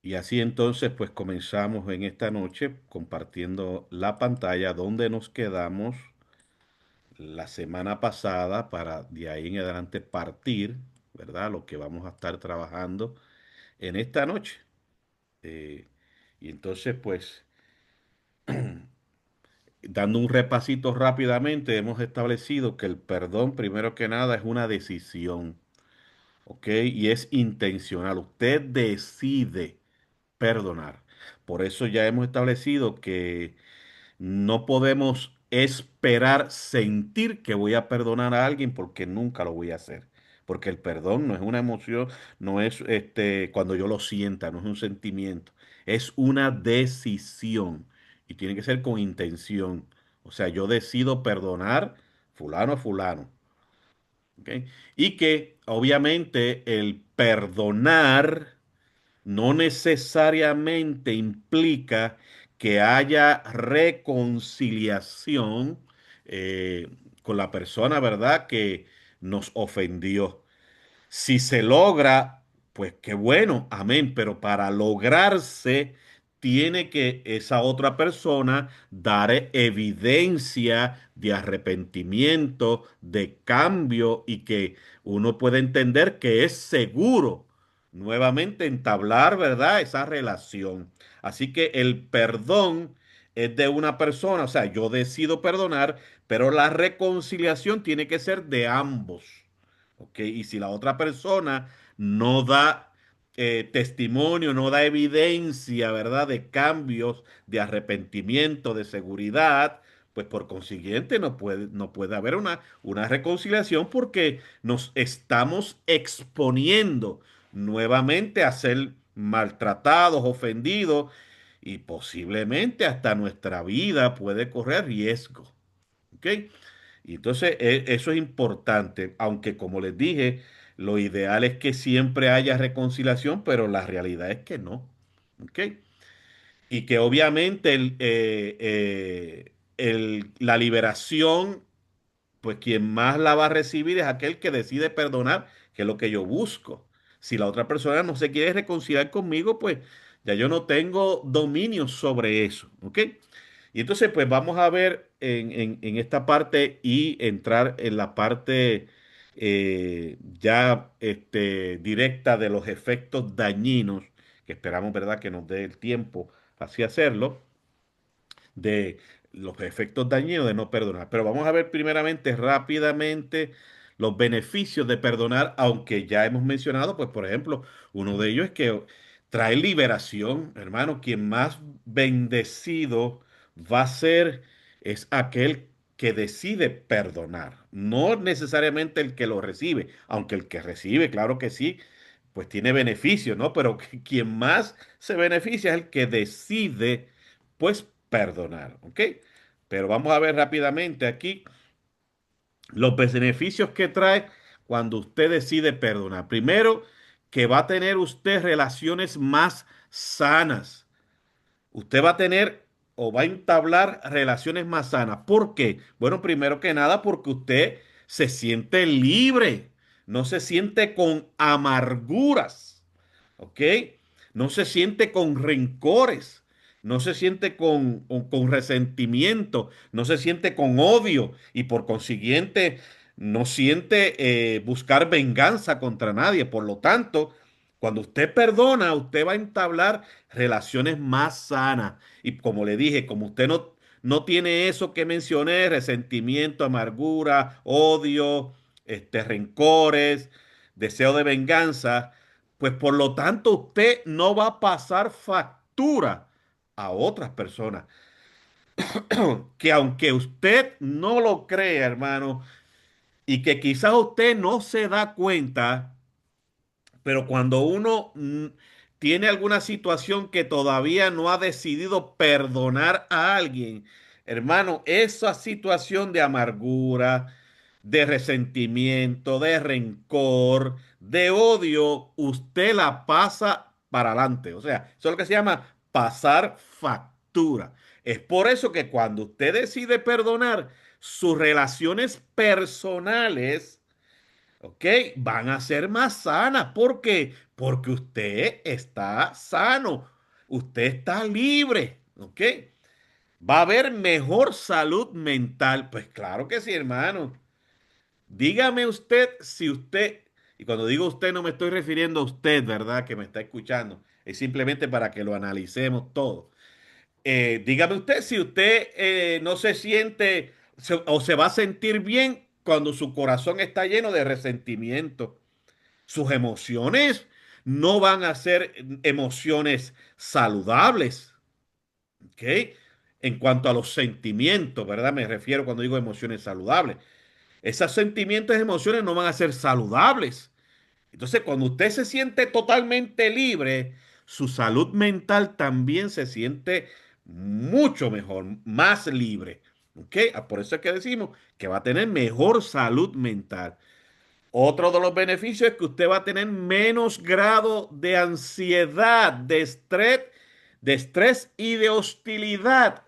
Y así entonces, pues comenzamos en esta noche compartiendo la pantalla donde nos quedamos la semana pasada para de ahí en adelante partir, ¿verdad? Lo que vamos a estar trabajando en esta noche. Eh, y entonces, pues, dando un repasito rápidamente, hemos establecido que el perdón, primero que nada, es una decisión, ¿ok? Y es intencional. Usted decide perdonar. Por eso ya hemos establecido que no podemos esperar sentir que voy a perdonar a alguien porque nunca lo voy a hacer. Porque el perdón no es una emoción, no es cuando yo lo sienta, no es un sentimiento, es una decisión y tiene que ser con intención. O sea, yo decido perdonar fulano a fulano. ¿Ok? Y que obviamente el perdonar no necesariamente implica que haya reconciliación eh, con la persona, ¿verdad?, que nos ofendió. Si se logra, pues qué bueno, amén, pero para lograrse tiene que esa otra persona dar evidencia de arrepentimiento, de cambio y que uno puede entender que es seguro nuevamente entablar, ¿verdad?, esa relación. Así que el perdón es de una persona, o sea, yo decido perdonar, pero la reconciliación tiene que ser de ambos. ¿Ok? Y si la otra persona no da testimonio, no da evidencia, ¿verdad?, de cambios, de arrepentimiento, de seguridad, pues por consiguiente no puede haber una reconciliación porque nos estamos exponiendo nuevamente a ser maltratados, ofendidos y posiblemente hasta nuestra vida puede correr riesgo. ¿Ok? Y entonces eso es importante, aunque como les dije, lo ideal es que siempre haya reconciliación, pero la realidad es que no. ¿Ok? Y que obviamente la liberación, pues quien más la va a recibir es aquel que decide perdonar, que es lo que yo busco. Si la otra persona no se quiere reconciliar conmigo, pues ya yo no tengo dominio sobre eso. ¿Ok? Y entonces, pues vamos a ver en esta parte y entrar en la parte ya directa de los efectos dañinos, que esperamos, ¿verdad?, que nos dé el tiempo así hacerlo, de los efectos dañinos de no perdonar. Pero vamos a ver primeramente, rápidamente, los beneficios de perdonar, aunque ya hemos mencionado, pues por ejemplo, uno de ellos es que trae liberación, hermano. Quien más bendecido va a ser es aquel que decide perdonar, no necesariamente el que lo recibe, aunque el que recibe, claro que sí, pues tiene beneficios, ¿no? Pero quien más se beneficia es el que decide, pues, perdonar, ¿ok? Pero vamos a ver rápidamente aquí los beneficios que trae cuando usted decide perdonar. Primero, que va a tener usted relaciones más sanas. Usted va a tener o va a entablar relaciones más sanas. ¿Por qué? Bueno, primero que nada, porque usted se siente libre, no se siente con amarguras, ¿ok? No se siente con rencores, no se siente con resentimiento, no se siente con odio y por consiguiente no siente buscar venganza contra nadie. Por lo tanto, cuando usted perdona, usted va a entablar relaciones más sanas. Y como le dije, como usted no tiene eso que mencioné, resentimiento, amargura, odio, rencores, deseo de venganza, pues por lo tanto usted no va a pasar factura a otras personas. Que aunque usted no lo crea, hermano, y que quizás usted no se da cuenta, pero cuando uno tiene alguna situación que todavía no ha decidido perdonar a alguien, hermano, esa situación de amargura, de resentimiento, de rencor, de odio, usted la pasa para adelante. O sea, eso es lo que se llama pasar factura. Es por eso que cuando usted decide perdonar sus relaciones personales, ¿ok? Van a ser más sanas. ¿Por qué? Porque usted está sano, usted está libre, ¿ok? Va a haber mejor salud mental. Pues claro que sí, hermano. Dígame usted si usted, y cuando digo usted no me estoy refiriendo a usted, ¿verdad? Que me está escuchando. Es simplemente para que lo analicemos todo. Dígame usted si usted no se siente o se va a sentir bien cuando su corazón está lleno de resentimiento. Sus emociones no van a ser emociones saludables, ¿ok? En cuanto a los sentimientos, ¿verdad? Me refiero cuando digo emociones saludables. Esos sentimientos y emociones no van a ser saludables. Entonces, cuando usted se siente totalmente libre, su salud mental también se siente mucho mejor, más libre. ¿Ok? Por eso es que decimos que va a tener mejor salud mental. Otro de los beneficios es que usted va a tener menos grado de ansiedad, de estrés y de hostilidad.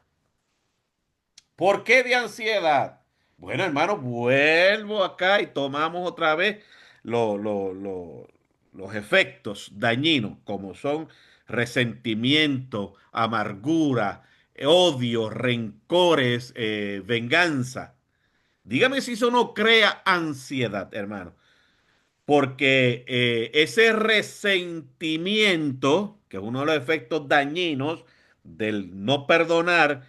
¿Por qué de ansiedad? Bueno, hermano, vuelvo acá y tomamos otra vez lo- lo- lo- los efectos dañinos, como son resentimiento, amargura, odio, rencores, venganza. Dígame si eso no crea ansiedad, hermano. Porque ese resentimiento, que es uno de los efectos dañinos del no perdonar,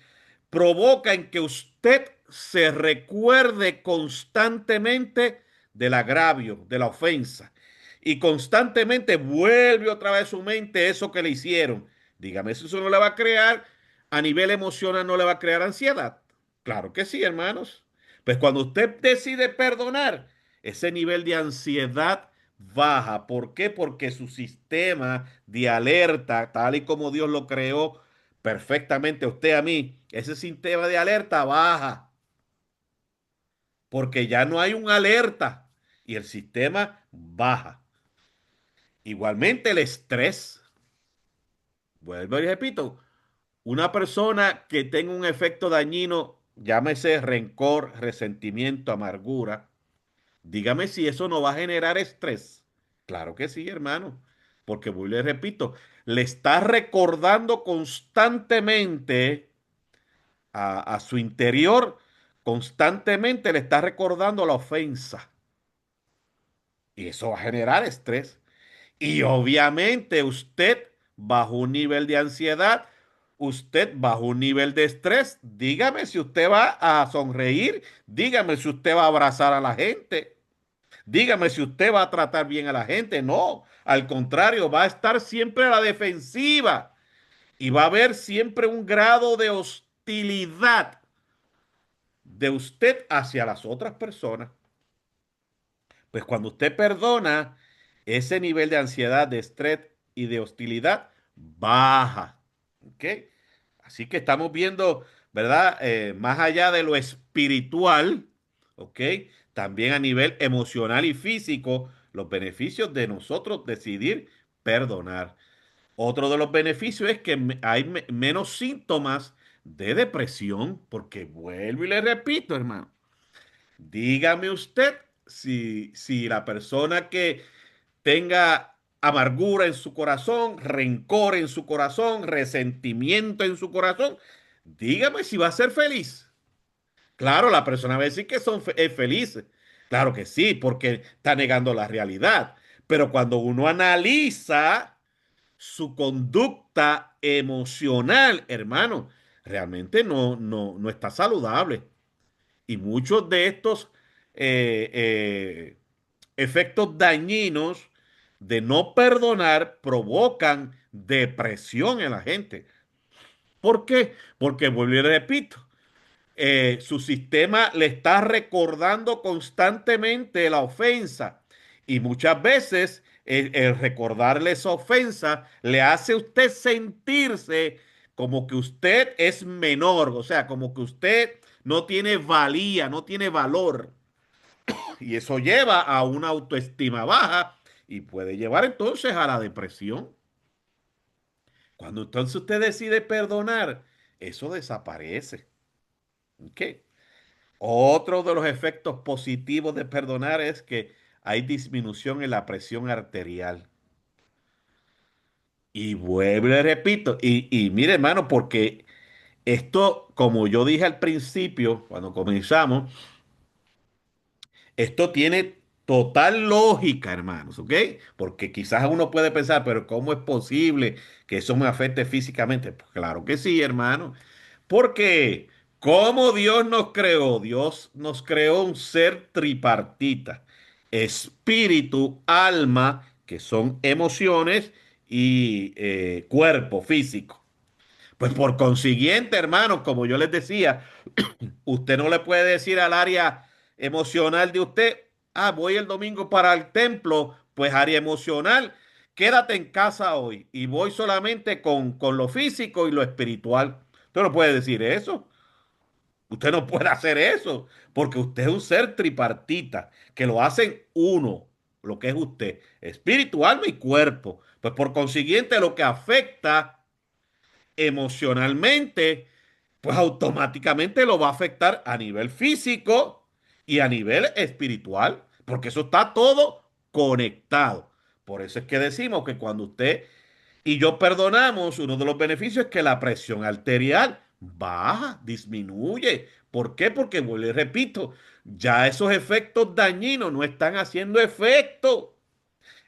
provoca en que usted se recuerde constantemente del agravio, de la ofensa, y constantemente vuelve otra vez a su mente eso que le hicieron. Dígame si eso no le va a crear, a nivel emocional, no le va a crear ansiedad. Claro que sí, hermanos. Pues cuando usted decide perdonar, ese nivel de ansiedad baja. ¿Por qué? Porque su sistema de alerta, tal y como Dios lo creó perfectamente a usted, a mí, ese sistema de alerta baja. Porque ya no hay un alerta y el sistema baja. Igualmente el estrés. Vuelvo y repito, una persona que tenga un efecto dañino, llámese rencor, resentimiento, amargura, dígame si eso no va a generar estrés. Claro que sí, hermano, porque voy y le repito, le está recordando constantemente a su interior, constantemente le está recordando la ofensa. Y eso va a generar estrés. Y obviamente usted, bajo un nivel de ansiedad, usted bajo un nivel de estrés, dígame si usted va a sonreír, dígame si usted va a abrazar a la gente. Dígame si usted va a tratar bien a la gente. No, al contrario, va a estar siempre a la defensiva y va a haber siempre un grado de hostilidad de usted hacia las otras personas. Pues cuando usted perdona, ese nivel de ansiedad, de estrés y de hostilidad baja. ¿Ok? Así que estamos viendo, ¿verdad? Más allá de lo espiritual, ¿ok? También a nivel emocional y físico, los beneficios de nosotros decidir perdonar. Otro de los beneficios es que hay menos síntomas de depresión, porque vuelvo y le repito, hermano, dígame usted si la persona que tenga amargura en su corazón, rencor en su corazón, resentimiento en su corazón, dígame si va a ser feliz. Claro, la persona va a decir que es felices. Claro que sí, porque está negando la realidad. Pero cuando uno analiza su conducta emocional, hermano, realmente no está saludable. Y muchos de estos efectos dañinos de no perdonar provocan depresión en la gente. ¿Por qué? Porque, vuelvo y repito, su sistema le está recordando constantemente la ofensa y muchas veces el recordarle esa ofensa le hace a usted sentirse como que usted es menor, o sea, como que usted no tiene valía, no tiene valor. Y eso lleva a una autoestima baja y puede llevar entonces a la depresión. Cuando entonces usted decide perdonar, eso desaparece. ¿Ok? Otro de los efectos positivos de perdonar es que hay disminución en la presión arterial. Y vuelvo y le repito, y mire hermano, porque esto, como yo dije al principio, cuando comenzamos, esto tiene total lógica, hermanos, ¿ok? Porque quizás uno puede pensar, pero ¿cómo es posible que eso me afecte físicamente? Pues claro que sí, hermano. Porque como Dios nos creó, Dios nos creó un ser tripartita, espíritu, alma, que son emociones, y cuerpo físico. Pues por consiguiente, hermanos, como yo les decía, usted no le puede decir al área emocional de usted, ah, voy el domingo para el templo, pues área emocional, quédate en casa hoy y voy solamente con lo físico y lo espiritual. Usted no puede decir eso. Usted no puede hacer eso, porque usted es un ser tripartita, que lo hacen uno, lo que es usted, espíritu, alma y cuerpo. Pues por consiguiente, lo que afecta emocionalmente, pues automáticamente lo va a afectar a nivel físico y a nivel espiritual, porque eso está todo conectado. Por eso es que decimos que cuando usted y yo perdonamos, uno de los beneficios es que la presión arterial baja, disminuye. ¿Por qué? Porque, vuelvo y repito, ya esos efectos dañinos no están haciendo efecto.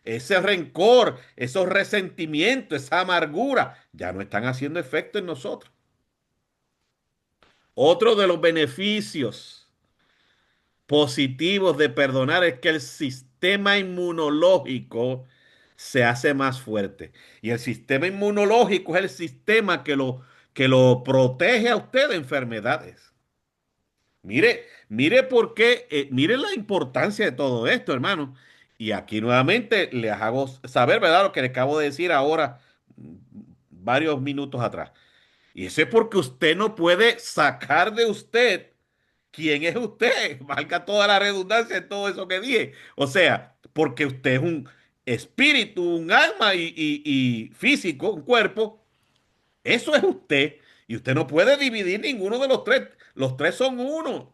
Ese rencor, esos resentimientos, esa amargura, ya no están haciendo efecto en nosotros. Otro de los beneficios positivos de perdonar es que el sistema inmunológico se hace más fuerte. Y el sistema inmunológico es el sistema que lo protege a usted de enfermedades. Mire, mire por qué, mire la importancia de todo esto, hermano. Y aquí nuevamente les hago saber, ¿verdad? Lo que le acabo de decir ahora, varios minutos atrás. Y eso es porque usted no puede sacar de usted quién es usted. Valga toda la redundancia en todo eso que dije. O sea, porque usted es un espíritu, un alma y físico, un cuerpo. Eso es usted. Y usted no puede dividir ninguno de los tres. Los tres son uno.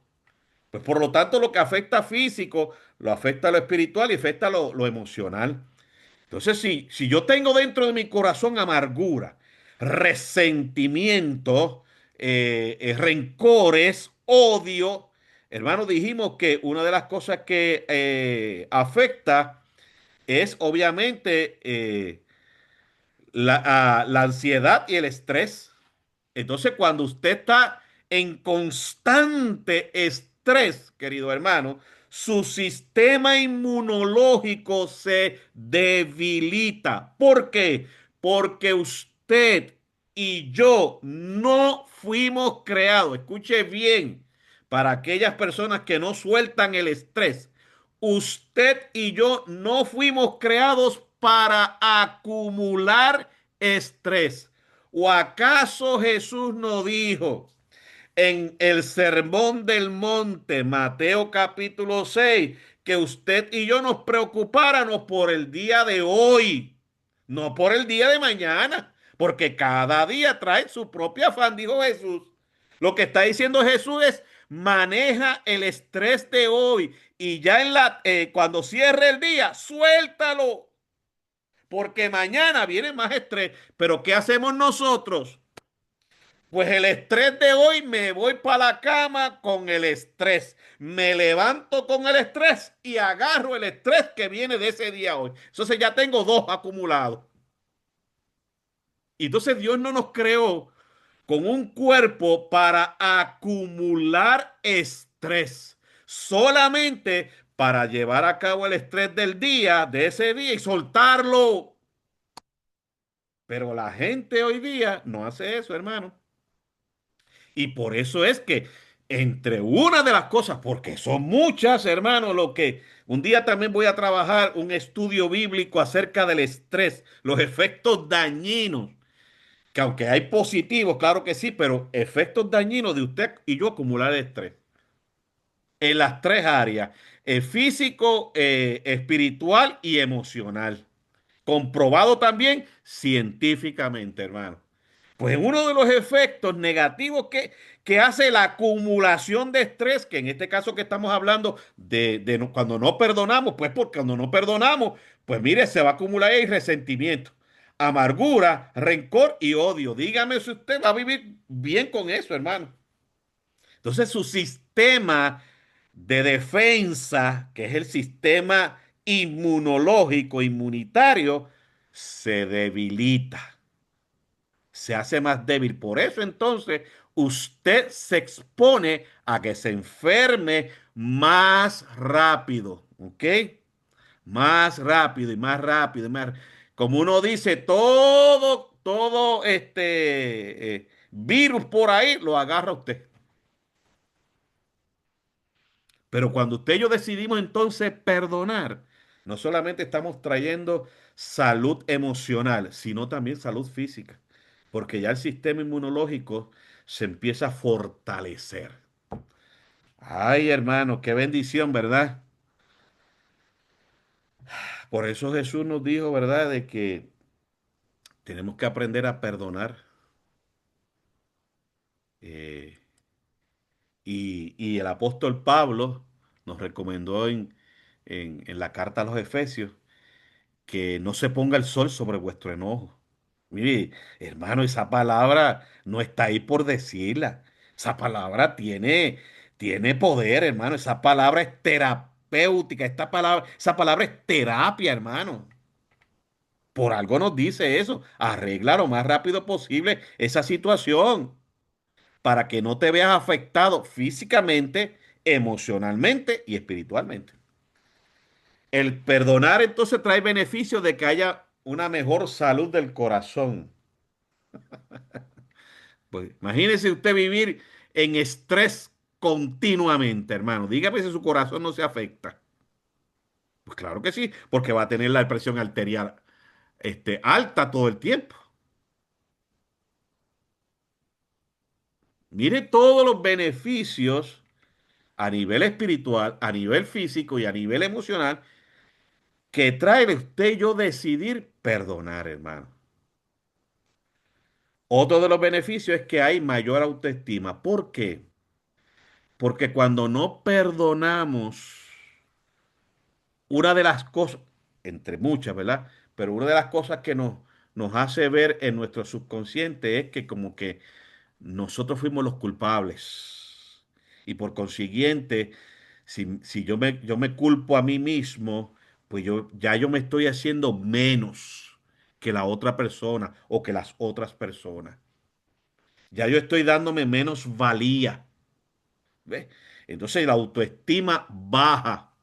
Pues por lo tanto, lo que afecta físico, lo afecta lo espiritual y afecta lo emocional. Entonces, si yo tengo dentro de mi corazón amargura, resentimiento, rencores, odio, hermano, dijimos que una de las cosas que afecta es obviamente la ansiedad y el estrés. Entonces, cuando usted está en constante estrés, querido hermano, su sistema inmunológico se debilita. ¿Por qué? Porque usted y yo no fuimos creados, escuche bien, para aquellas personas que no sueltan el estrés. Usted y yo no fuimos creados para acumular estrés. ¿O acaso Jesús no dijo en el Sermón del Monte, Mateo capítulo 6, que usted y yo nos preocupáramos por el día de hoy, no por el día de mañana? Porque cada día trae su propio afán, dijo Jesús. Lo que está diciendo Jesús es, maneja el estrés de hoy y ya cuando cierre el día, suéltalo, porque mañana viene más estrés. Pero ¿qué hacemos nosotros? Pues el estrés de hoy me voy para la cama con el estrés. Me levanto con el estrés y agarro el estrés que viene de ese día hoy. Entonces ya tengo dos acumulados. Y entonces Dios no nos creó con un cuerpo para acumular estrés. Solamente para llevar a cabo el estrés del día, de ese día y soltarlo. Pero la gente hoy día no hace eso, hermano. Y por eso es que entre una de las cosas, porque son muchas, hermano, lo que un día también voy a trabajar un estudio bíblico acerca del estrés, los efectos dañinos, que aunque hay positivos, claro que sí, pero efectos dañinos de usted y yo acumular estrés en las tres áreas, físico, espiritual y emocional. Comprobado también científicamente, hermano. Pues uno de los efectos negativos que hace la acumulación de estrés, que en este caso que estamos hablando cuando no perdonamos, pues porque cuando no perdonamos, pues mire, se va a acumular ahí resentimiento, amargura, rencor y odio. Dígame si usted va a vivir bien con eso, hermano. Entonces su sistema de defensa, que es el sistema inmunológico, inmunitario, se debilita, se hace más débil. Por eso entonces usted se expone a que se enferme más rápido, ¿ok? Más rápido y más rápido y más. Como uno dice, todo virus por ahí lo agarra usted. Pero cuando usted y yo decidimos entonces perdonar, no solamente estamos trayendo salud emocional, sino también salud física, porque ya el sistema inmunológico se empieza a fortalecer. Ay, hermano, qué bendición, ¿verdad? Por eso Jesús nos dijo, ¿verdad?, de que tenemos que aprender a perdonar. eh, y el apóstol Pablo nos recomendó en la carta a los Efesios que no se ponga el sol sobre vuestro enojo. Mire, hermano, esa palabra no está ahí por decirla. Esa palabra tiene poder, hermano. Esa palabra es terapéutica. Esa palabra es terapia, hermano. Por algo nos dice eso. Arregla lo más rápido posible esa situación para que no te veas afectado físicamente, emocionalmente y espiritualmente. El perdonar entonces trae beneficio de que haya una mejor salud del corazón. Pues imagínese usted vivir en estrés continuamente, hermano. Dígame si su corazón no se afecta. Pues claro que sí, porque va a tener la presión arterial alta todo el tiempo. Mire todos los beneficios a nivel espiritual, a nivel físico y a nivel emocional que trae usted y yo decidir perdonar, hermano. Otro de los beneficios es que hay mayor autoestima. ¿Por qué? Porque cuando no perdonamos, una de las cosas, entre muchas, ¿verdad? Pero una de las cosas que nos hace ver en nuestro subconsciente es que como que nosotros fuimos los culpables. Y por consiguiente, si yo me culpo a mí mismo, pues yo me estoy haciendo menos que la otra persona o que las otras personas. Ya yo estoy dándome menos valía. ¿Ves? Entonces la autoestima baja.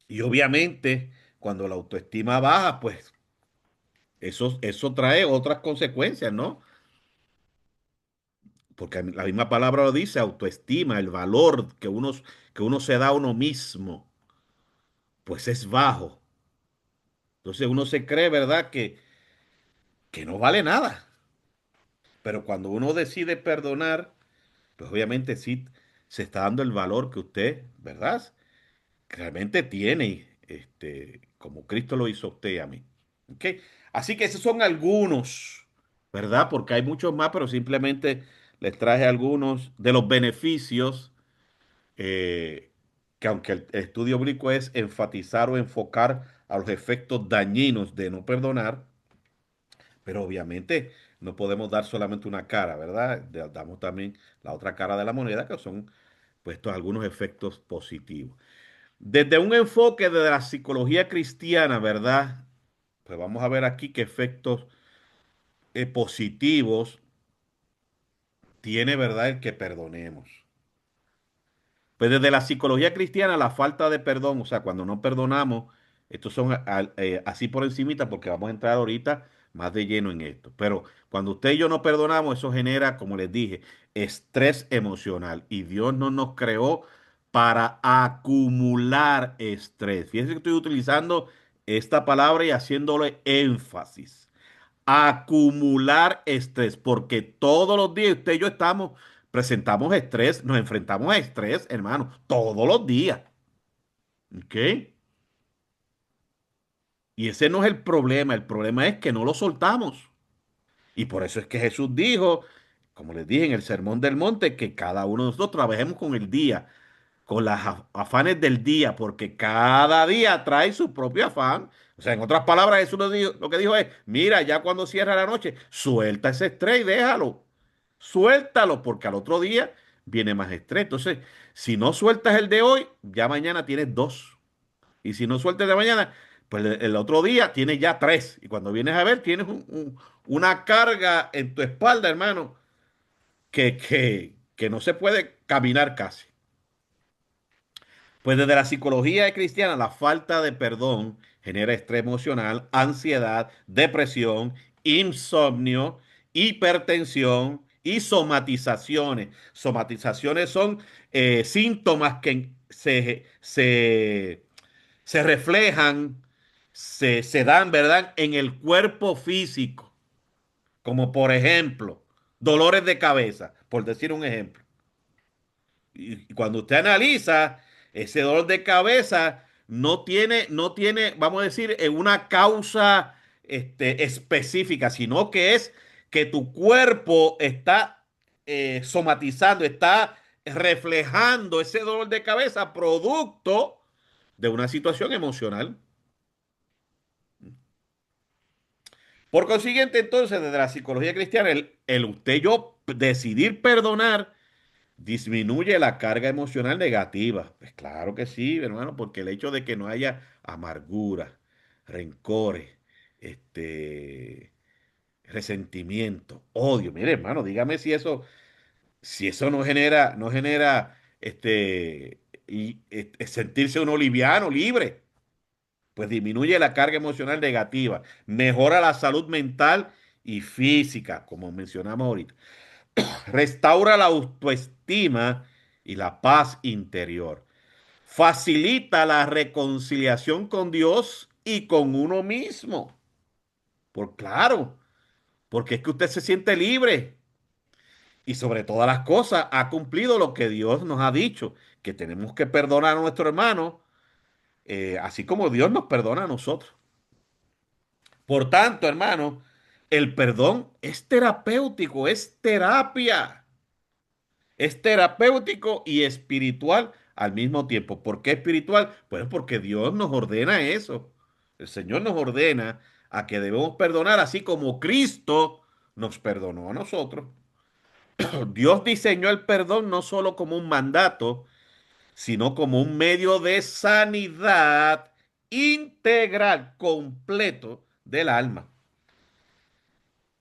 Y obviamente, cuando la autoestima baja, pues eso trae otras consecuencias, ¿no? Porque la misma palabra lo dice, autoestima, el valor que uno se da a uno mismo, pues es bajo. Entonces uno se cree, ¿verdad?, que no vale nada. Pero cuando uno decide perdonar, pues obviamente sí se está dando el valor que usted, ¿verdad?, realmente tiene, como Cristo lo hizo a usted y a mí. ¿Ok? Así que esos son algunos, ¿verdad? Porque hay muchos más, pero simplemente les traje algunos de los beneficios eh, que aunque el estudio bíblico es enfatizar o enfocar a los efectos dañinos de no perdonar, pero obviamente no podemos dar solamente una cara, ¿verdad? Damos también la otra cara de la moneda, que son puestos algunos efectos positivos. Desde un enfoque de la psicología cristiana, ¿verdad? Pues vamos a ver aquí qué efectos positivos tiene, ¿verdad?, el que perdonemos. Pues desde la psicología cristiana, la falta de perdón, o sea, cuando no perdonamos, estos son así por encimita, porque vamos a entrar ahorita más de lleno en esto. Pero cuando usted y yo no perdonamos, eso genera, como les dije, estrés emocional. Y Dios no nos creó para acumular estrés. Fíjense que estoy utilizando esta palabra y haciéndole énfasis. Acumular estrés, porque todos los días usted y yo presentamos estrés, nos enfrentamos a estrés, hermano, todos los días. ¿Ok? Y ese no es el problema es que no lo soltamos. Y por eso es que Jesús dijo, como les dije en el Sermón del Monte, que cada uno de nosotros trabajemos con el día, con las afanes del día, porque cada día trae su propio afán. O sea, en otras palabras, Jesús lo que dijo es, mira, ya cuando cierra la noche, suelta ese estrés y déjalo. Suéltalo, porque al otro día viene más estrés. Entonces, si no sueltas el de hoy, ya mañana tienes dos. Y si no sueltas el de mañana, pues el otro día tienes ya tres. Y cuando vienes a ver, tienes una carga en tu espalda, hermano, que no se puede caminar casi. Pues desde la psicología cristiana, la falta de perdón genera estrés emocional, ansiedad, depresión, insomnio, hipertensión y somatizaciones. Somatizaciones son síntomas que se reflejan, se dan, ¿verdad?, en el cuerpo físico, como por ejemplo, dolores de cabeza, por decir un ejemplo. Y cuando usted analiza, ese dolor de cabeza no tiene, vamos a decir, una causa específica, sino que es que tu cuerpo está somatizando, está reflejando ese dolor de cabeza producto de una situación emocional. Por consiguiente, entonces, desde la psicología cristiana, el usted y yo decidir perdonar disminuye la carga emocional negativa. Pues claro que sí, hermano, porque el hecho de que no haya amargura, rencores, este, resentimiento, odio. Mire, hermano, dígame si eso no genera sentirse uno liviano, libre. Pues disminuye la carga emocional negativa, mejora la salud mental y física, como mencionamos ahorita. Restaura la autoestima y la paz interior. Facilita la reconciliación con Dios y con uno mismo. Por claro, porque es que usted se siente libre y sobre todas las cosas ha cumplido lo que Dios nos ha dicho, que tenemos que perdonar a nuestro hermano, así como Dios nos perdona a nosotros. Por tanto, hermano, el perdón es terapéutico, es terapia. Es terapéutico y espiritual al mismo tiempo. ¿Por qué espiritual? Pues porque Dios nos ordena eso. El Señor nos ordena a que debemos perdonar así como Cristo nos perdonó a nosotros. Dios diseñó el perdón no solo como un mandato, sino como un medio de sanidad integral, completo del alma.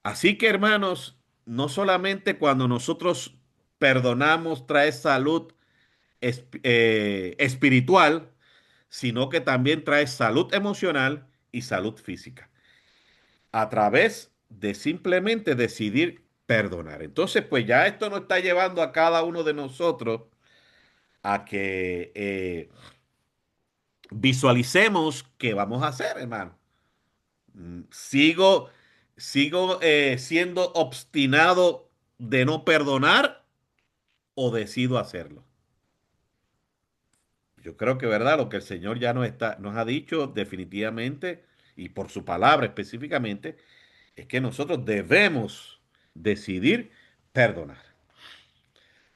Así que, hermanos, no solamente cuando nosotros perdonamos trae salud espiritual, sino que también trae salud emocional y salud física, a través de simplemente decidir perdonar. Entonces, pues ya esto nos está llevando a cada uno de nosotros a que visualicemos qué vamos a hacer, hermano. Sigo, sigo siendo obstinado de no perdonar o decido hacerlo. Yo creo que, ¿verdad? Lo que el Señor ya nos ha dicho definitivamente y por su palabra específicamente, es que nosotros debemos decidir perdonar.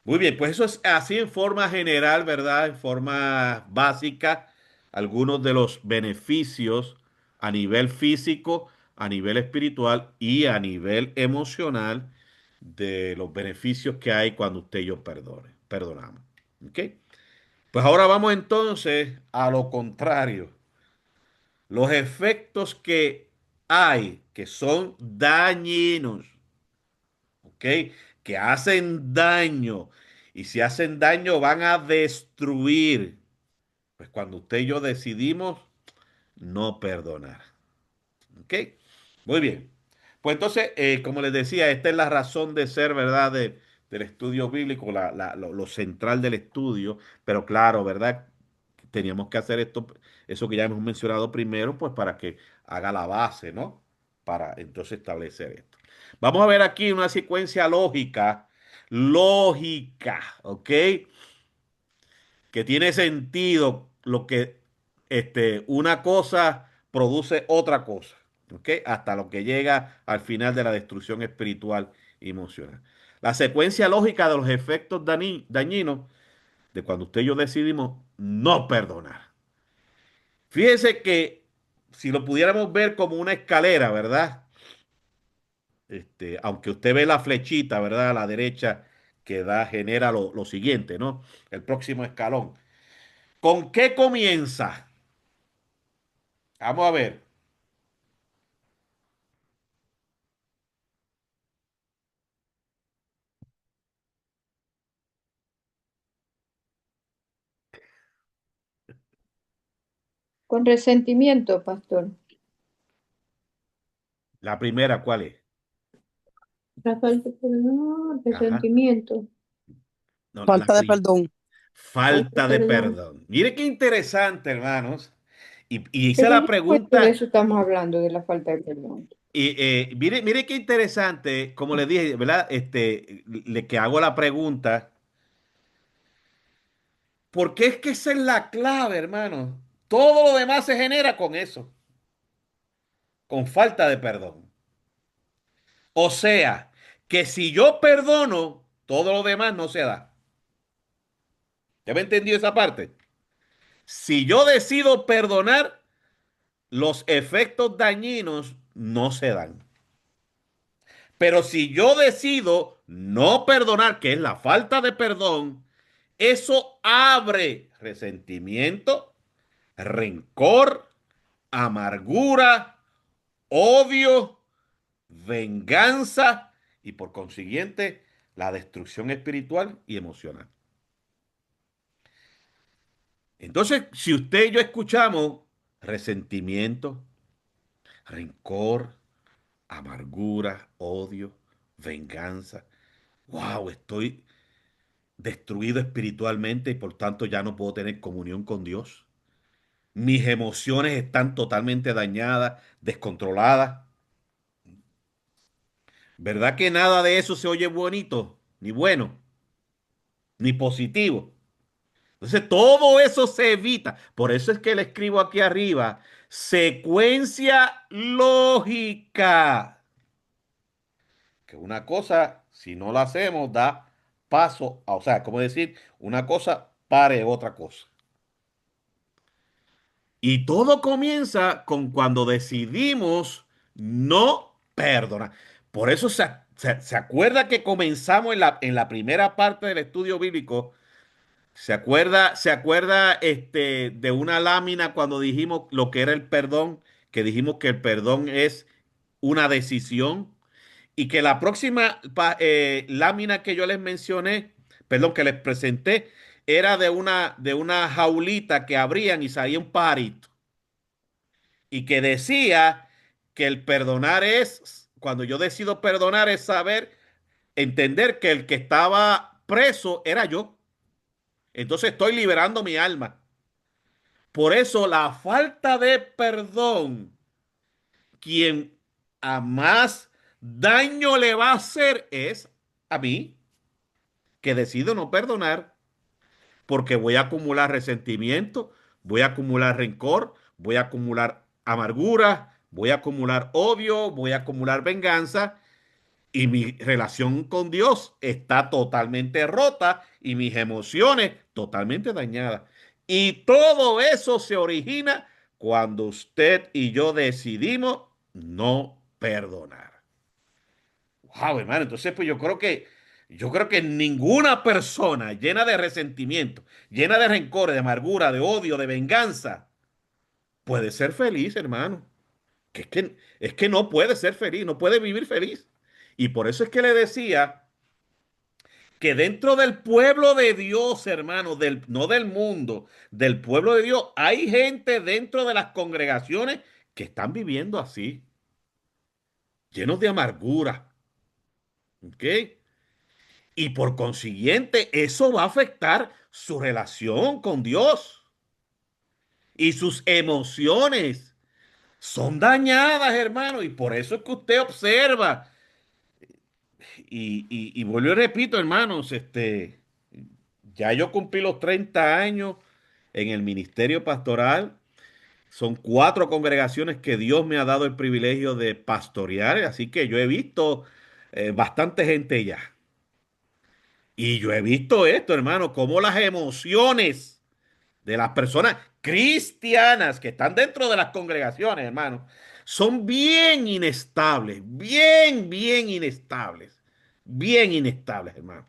Muy bien, pues eso es así en forma general, ¿verdad? En forma básica, algunos de los beneficios a nivel físico, a nivel espiritual y a nivel emocional de los beneficios que hay cuando usted y yo perdonamos. ¿Ok? Pues ahora vamos entonces a lo contrario. Los efectos que hay que son dañinos, ¿ok? Que hacen daño. Y si hacen daño van a destruir. Pues cuando usted y yo decidimos no perdonar. ¿Ok? Muy bien. Pues entonces, como les decía, esta es la razón de ser, ¿verdad? Del estudio bíblico, lo central del estudio. Pero claro, ¿verdad? Teníamos que hacer esto, eso que ya hemos mencionado primero, pues para que haga la base, ¿no? Para entonces establecer esto. Vamos a ver aquí una secuencia lógica, ¿ok? Que tiene sentido lo que una cosa produce otra cosa, ¿ok? Hasta lo que llega al final de la destrucción espiritual y emocional. La secuencia lógica de los efectos dañinos de cuando usted y yo decidimos no perdonar. Fíjese que si lo pudiéramos ver como una escalera, ¿verdad? Aunque usted ve la flechita, ¿verdad? A la derecha que genera lo siguiente, ¿no? El próximo escalón. ¿Con qué comienza? Vamos a ver. Con resentimiento, pastor. La primera, ¿cuál es? La falta de perdón, Ajá. resentimiento, No, Falta de perdón. falta de falta de perdón. perdón. Mire qué interesante, hermanos. Y hice Pero la yo no encuentro de pregunta, eso estamos hablando, de la falta de perdón. y mire qué interesante, como le dije, ¿verdad? Que hago la pregunta, porque es que esa es la clave, hermanos. Todo lo demás se genera con eso, con falta de perdón. O sea, que si yo perdono, todo lo demás no se da. ¿Ya me entendió esa parte? Si yo decido perdonar, los efectos dañinos no se dan. Pero si yo decido no perdonar, que es la falta de perdón, eso abre resentimiento, rencor, amargura, odio, venganza y por consiguiente la destrucción espiritual y emocional. Entonces, si usted y yo escuchamos resentimiento, rencor, amargura, odio, venganza, wow, estoy destruido espiritualmente y por tanto ya no puedo tener comunión con Dios. Mis emociones están totalmente dañadas, descontroladas. ¿Verdad que nada de eso se oye bonito, ni bueno, ni positivo? Entonces todo eso se evita. Por eso es que le escribo aquí arriba, secuencia lógica. Que una cosa, si no la hacemos, da paso a, o sea, como decir, una cosa pare otra cosa. Y todo comienza con cuando decidimos no perdonar. Por eso se acuerda que comenzamos en la primera parte del estudio bíblico. Se acuerda de una lámina cuando dijimos lo que era el perdón, que dijimos que el perdón es una decisión y que la próxima lámina que yo les mencioné, perdón, que les presenté, era de una jaulita que abrían y salía un pajarito y que decía que el perdonar es, cuando yo decido perdonar es saber, entender que el que estaba preso era yo. Entonces estoy liberando mi alma. Por eso la falta de perdón, quien a más daño le va a hacer es a mí, que decido no perdonar, porque voy a acumular resentimiento, voy a acumular rencor, voy a acumular amargura, voy a acumular odio, voy a acumular venganza y mi relación con Dios está totalmente rota y mis emociones totalmente dañadas. Y todo eso se origina cuando usted y yo decidimos no perdonar. Wow, hermano, entonces pues yo creo que ninguna persona llena de resentimiento, llena de rencor, de amargura, de odio, de venganza, puede ser feliz, hermano. Que es que no puede ser feliz, no puede vivir feliz. Y por eso es que le decía que dentro del pueblo de Dios, hermano, no del mundo, del pueblo de Dios, hay gente dentro de las congregaciones que están viviendo así, llenos de amargura, ¿ok? Y por consiguiente, eso va a afectar su relación con Dios y sus emociones. Son dañadas, hermano, y por eso es que usted observa. Y vuelvo y repito, hermanos, ya yo cumplí los 30 años en el ministerio pastoral Son 4 congregaciones que Dios me ha dado el privilegio de pastorear, así que yo he visto bastante gente ya. Y yo he visto esto, hermano, cómo las emociones de las personas cristianas que están dentro de las congregaciones, hermano, son bien inestables, bien inestables, hermano.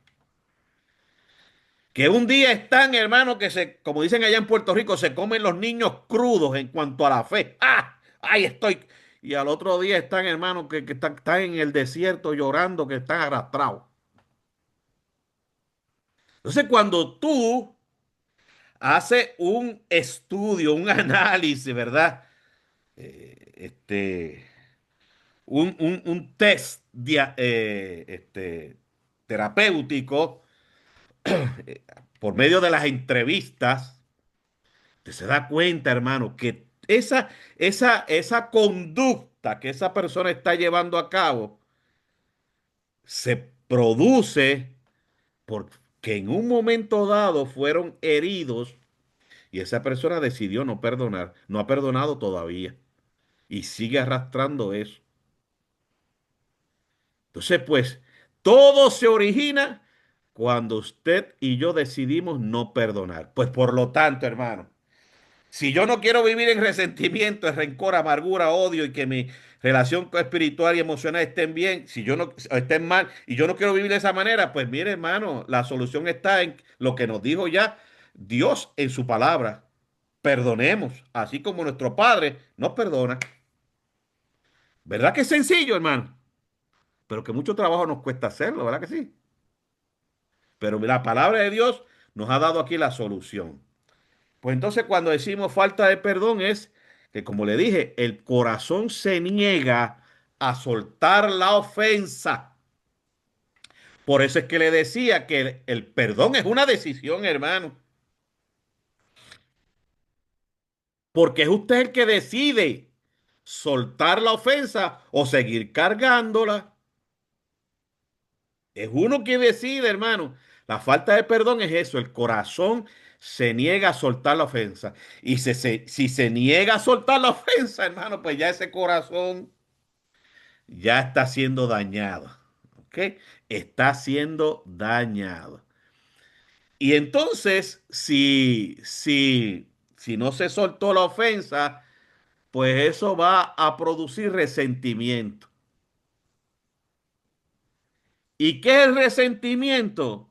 Que un día están, hermano, que se, como dicen allá en Puerto Rico, se comen los niños crudos en cuanto a la fe. ¡Ah! Ahí estoy. Y al otro día están, hermano, que están en el desierto llorando, que están arrastrados. Entonces, cuando tú haces un estudio, un análisis, ¿verdad? Este, un test terapéutico por medio de las entrevistas, usted se da cuenta, hermano, que esa conducta que esa persona está llevando a cabo se produce porque en un momento dado fueron heridos y esa persona decidió no perdonar, no ha perdonado todavía y sigue arrastrando eso. Entonces, pues, todo se origina cuando usted y yo decidimos no perdonar. Pues por lo tanto, hermano, si yo no quiero vivir en resentimiento, en rencor, amargura, odio y que mi relación espiritual y emocional estén bien, si yo no estén mal y yo no quiero vivir de esa manera, pues mire, hermano, la solución está en lo que nos dijo ya Dios en su palabra. Perdonemos, así como nuestro Padre nos perdona. ¿Verdad que es sencillo, hermano? Pero que mucho trabajo nos cuesta hacerlo, ¿verdad que sí? Pero la palabra de Dios nos ha dado aquí la solución. Pues entonces cuando decimos falta de perdón es que, como le dije, el corazón se niega a soltar la ofensa. Por eso es que le decía que el perdón es una decisión, hermano. Porque es usted el que decide soltar la ofensa o seguir cargándola. Es uno que decide, hermano. La falta de perdón es eso, el corazón se niega a soltar la ofensa. Y si se niega a soltar la ofensa, hermano, pues ya ese corazón ya está siendo dañado. ¿Ok? Está siendo dañado. Y entonces, si no se soltó la ofensa, pues eso va a producir resentimiento. ¿Y qué es el resentimiento?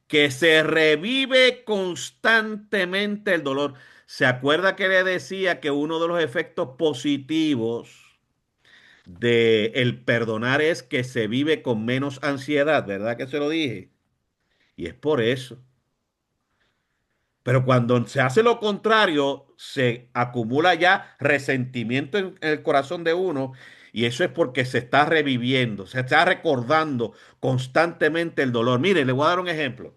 Que se revive constantemente el dolor. ¿Se acuerda que le decía que uno de los efectos positivos de el perdonar es que se vive con menos ansiedad? ¿Verdad que se lo dije? Y es por eso. Pero cuando se hace lo contrario, se acumula ya resentimiento en el corazón de uno y eso es porque se está reviviendo, se está recordando constantemente el dolor. Mire, le voy a dar un ejemplo.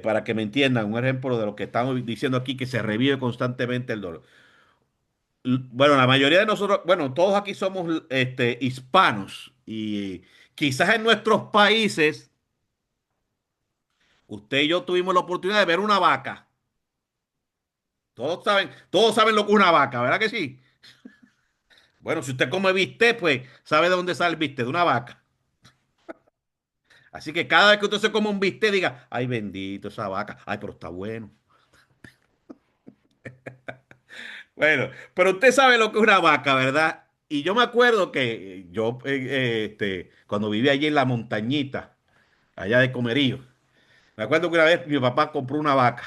Para que me entiendan, un ejemplo de lo que estamos diciendo aquí, que se revive constantemente el dolor. Bueno, la mayoría de nosotros, bueno, todos aquí somos hispanos y quizás en nuestros países, usted y yo tuvimos la oportunidad de ver una vaca. Todos saben lo que es una vaca, ¿verdad que sí? Bueno, si usted come bistec, pues sabe de dónde sale el bistec, de una vaca. Así que cada vez que usted se come un bistec, diga, ay, bendito esa vaca, ay, pero está bueno. Bueno, pero usted sabe lo que es una vaca, ¿verdad? Y yo me acuerdo que yo, cuando vivía allí en la montañita, allá de Comerío, me acuerdo que una vez mi papá compró una vaca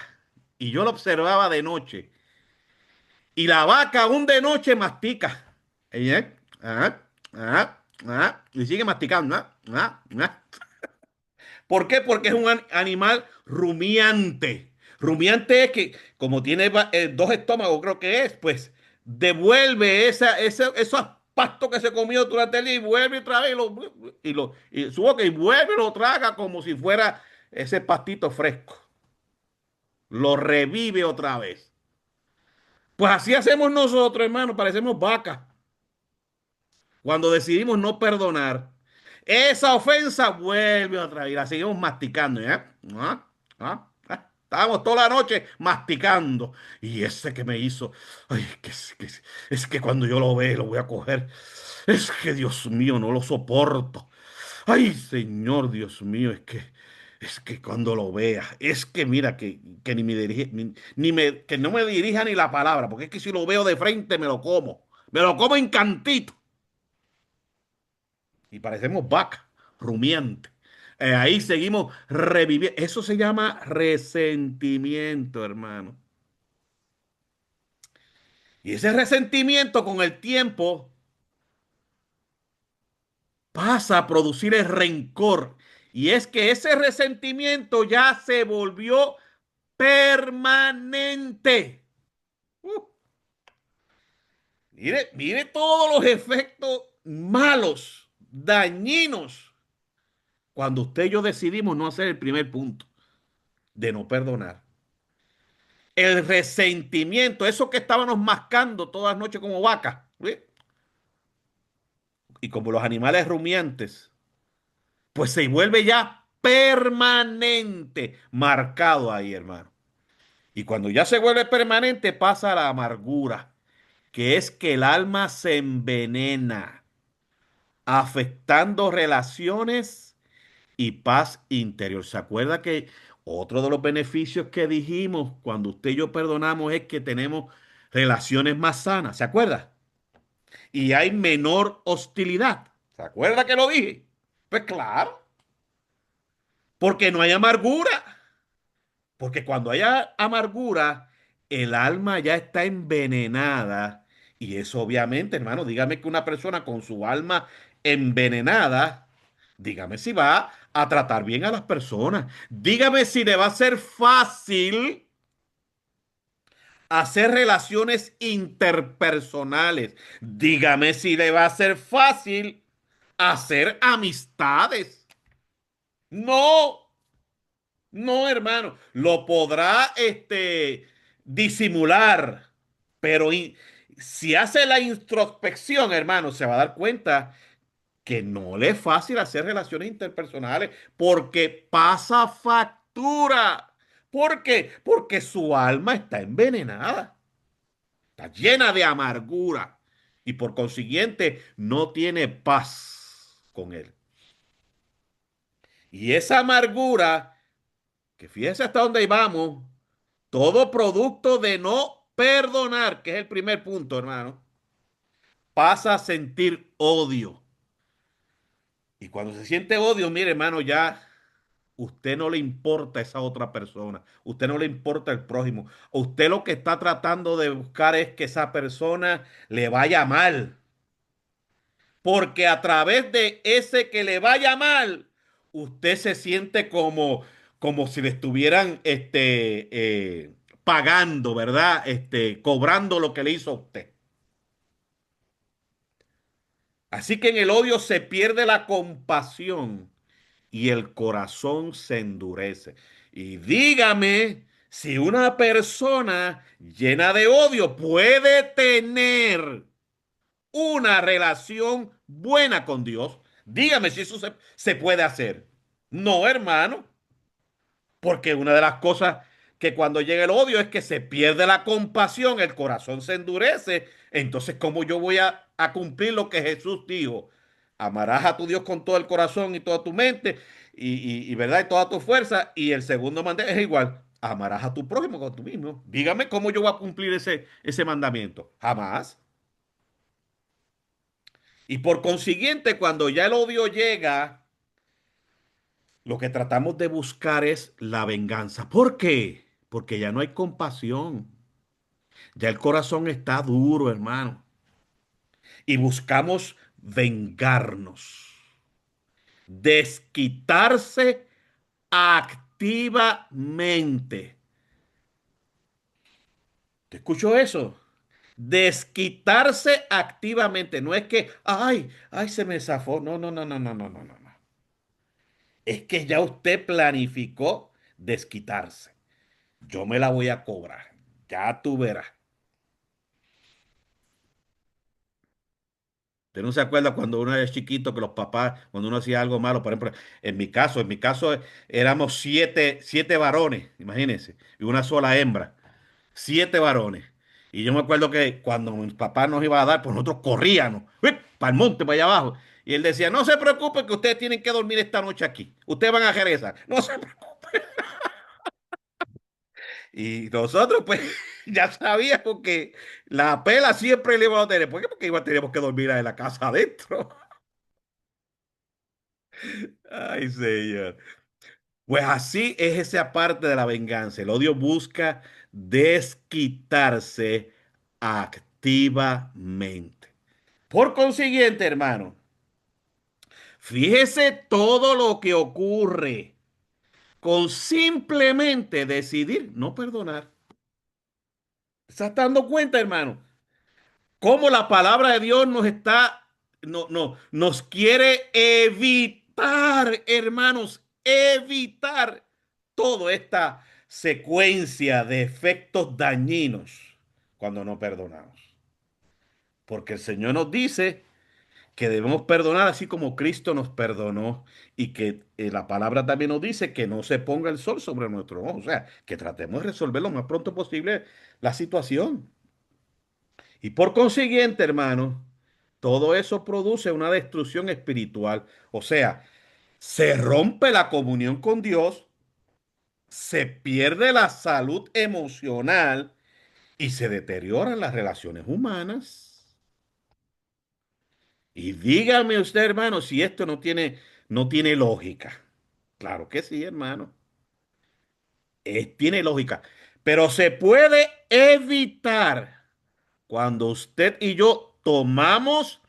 y yo la observaba de noche. Y la vaca aún de noche mastica. Ella, y sigue masticando. ¿Por qué? Porque es un animal rumiante. Rumiante es que, como tiene dos estómagos, creo que es, pues devuelve esos pastos que se comió durante el día y vuelve otra vez y su boca y vuelve y lo traga como si fuera ese pastito fresco. Lo revive otra vez. Pues así hacemos nosotros, hermano, parecemos vacas. Cuando decidimos no perdonar, esa ofensa vuelve otra vez y la seguimos masticando. ¿Ya? Estábamos toda la noche masticando. Y ese que me hizo, ay, es que cuando yo lo vea, lo voy a coger. Es que Dios mío, no lo soporto. Ay, Señor, Dios mío, es que cuando lo vea, es que mira, que ni me dirige, que no me dirija ni la palabra, porque es que si lo veo de frente me lo como en cantito. Y parecemos vaca, rumiante. Ahí seguimos reviviendo. Eso se llama resentimiento, hermano. Y ese resentimiento con el tiempo pasa a producir el rencor. Y es que ese resentimiento ya se volvió permanente. Uh, mire todos los efectos malos, dañinos, cuando usted y yo decidimos no hacer el primer punto de no perdonar. El resentimiento, eso que estábamos mascando todas las noches como vacas, ¿sí? Y como los animales rumiantes, pues se vuelve ya permanente, marcado ahí, hermano. Y cuando ya se vuelve permanente, pasa a la amargura, que es que el alma se envenena, afectando relaciones y paz interior. ¿Se acuerda que otro de los beneficios que dijimos cuando usted y yo perdonamos es que tenemos relaciones más sanas? ¿Se acuerda? Y hay menor hostilidad. ¿Se acuerda que lo dije? Pues claro, porque no hay amargura. Porque cuando hay amargura, el alma ya está envenenada. Y eso obviamente, hermano, dígame que una persona con su alma envenenada, dígame si va a tratar bien a las personas. Dígame si le va a ser fácil hacer relaciones interpersonales. Dígame si le va a ser fácil hacer amistades. No. No, hermano, lo podrá disimular, pero si hace la introspección, hermano, se va a dar cuenta que no le es fácil hacer relaciones interpersonales porque pasa factura. ¿Por qué? Porque su alma está envenenada, está llena de amargura y por consiguiente no tiene paz con él. Y esa amargura, que fíjese hasta dónde vamos, todo producto de no perdonar, que es el primer punto, hermano, pasa a sentir odio. Y cuando se siente odio, mire, hermano, ya usted no le importa esa otra persona, usted no le importa el prójimo. Usted lo que está tratando de buscar es que esa persona le vaya mal. Porque a través de ese que le vaya mal, usted se siente como si le estuvieran pagando, ¿verdad? Cobrando lo que le hizo a usted. Así que en el odio se pierde la compasión y el corazón se endurece. Y dígame si una persona llena de odio puede tener una relación buena con Dios. Dígame si eso se puede hacer. No, hermano, porque una de las cosas que cuando llega el odio es que se pierde la compasión, el corazón se endurece. Entonces, ¿cómo yo voy a cumplir lo que Jesús dijo? Amarás a tu Dios con todo el corazón y toda tu mente ¿verdad? Y toda tu fuerza. Y el segundo mandamiento es igual. Amarás a tu prójimo como tú mismo. Dígame cómo yo voy a cumplir ese mandamiento. Jamás. Y por consiguiente, cuando ya el odio llega, lo que tratamos de buscar es la venganza. ¿Por qué? Porque ya no hay compasión. Ya el corazón está duro, hermano. Y buscamos vengarnos. Desquitarse activamente. ¿Te escucho eso? Desquitarse activamente. No es que, ay, se me zafó. No, no, no, no, no, no, no, no. Es que ya usted planificó desquitarse. Yo me la voy a cobrar. Ya tú verás. Usted no se acuerda cuando uno era chiquito que los papás, cuando uno hacía algo malo, por ejemplo, en mi caso éramos siete varones, imagínense, y una sola hembra, siete varones. Y yo me acuerdo que cuando mi papá nos iba a dar, pues nosotros corríamos, para el monte, para allá abajo. Y él decía, no se preocupen que ustedes tienen que dormir esta noche aquí. Ustedes van a regresar. No se preocupen. Y nosotros, pues, ya sabíamos que la pela siempre le íbamos a tener. ¿Por qué? Porque teníamos que dormir en la casa adentro. Ay, señor. Pues así es esa parte de la venganza. El odio busca desquitarse activamente. Por consiguiente, hermano, fíjese todo lo que ocurre con simplemente decidir no perdonar. ¿Se está dando cuenta, hermano? Cómo la palabra de Dios nos quiere evitar, hermanos, evitar toda esta secuencia de efectos dañinos cuando no perdonamos. Porque el Señor nos dice que debemos perdonar así como Cristo nos perdonó y que la palabra también nos dice que no se ponga el sol sobre nuestro ojo, o sea, que tratemos de resolver lo más pronto posible la situación. Y por consiguiente, hermano, todo eso produce una destrucción espiritual. O sea, se rompe la comunión con Dios, se pierde la salud emocional y se deterioran las relaciones humanas. Y dígame usted, hermano, si esto no tiene lógica. Claro que sí, hermano. Tiene lógica. Pero se puede evitar cuando usted y yo tomamos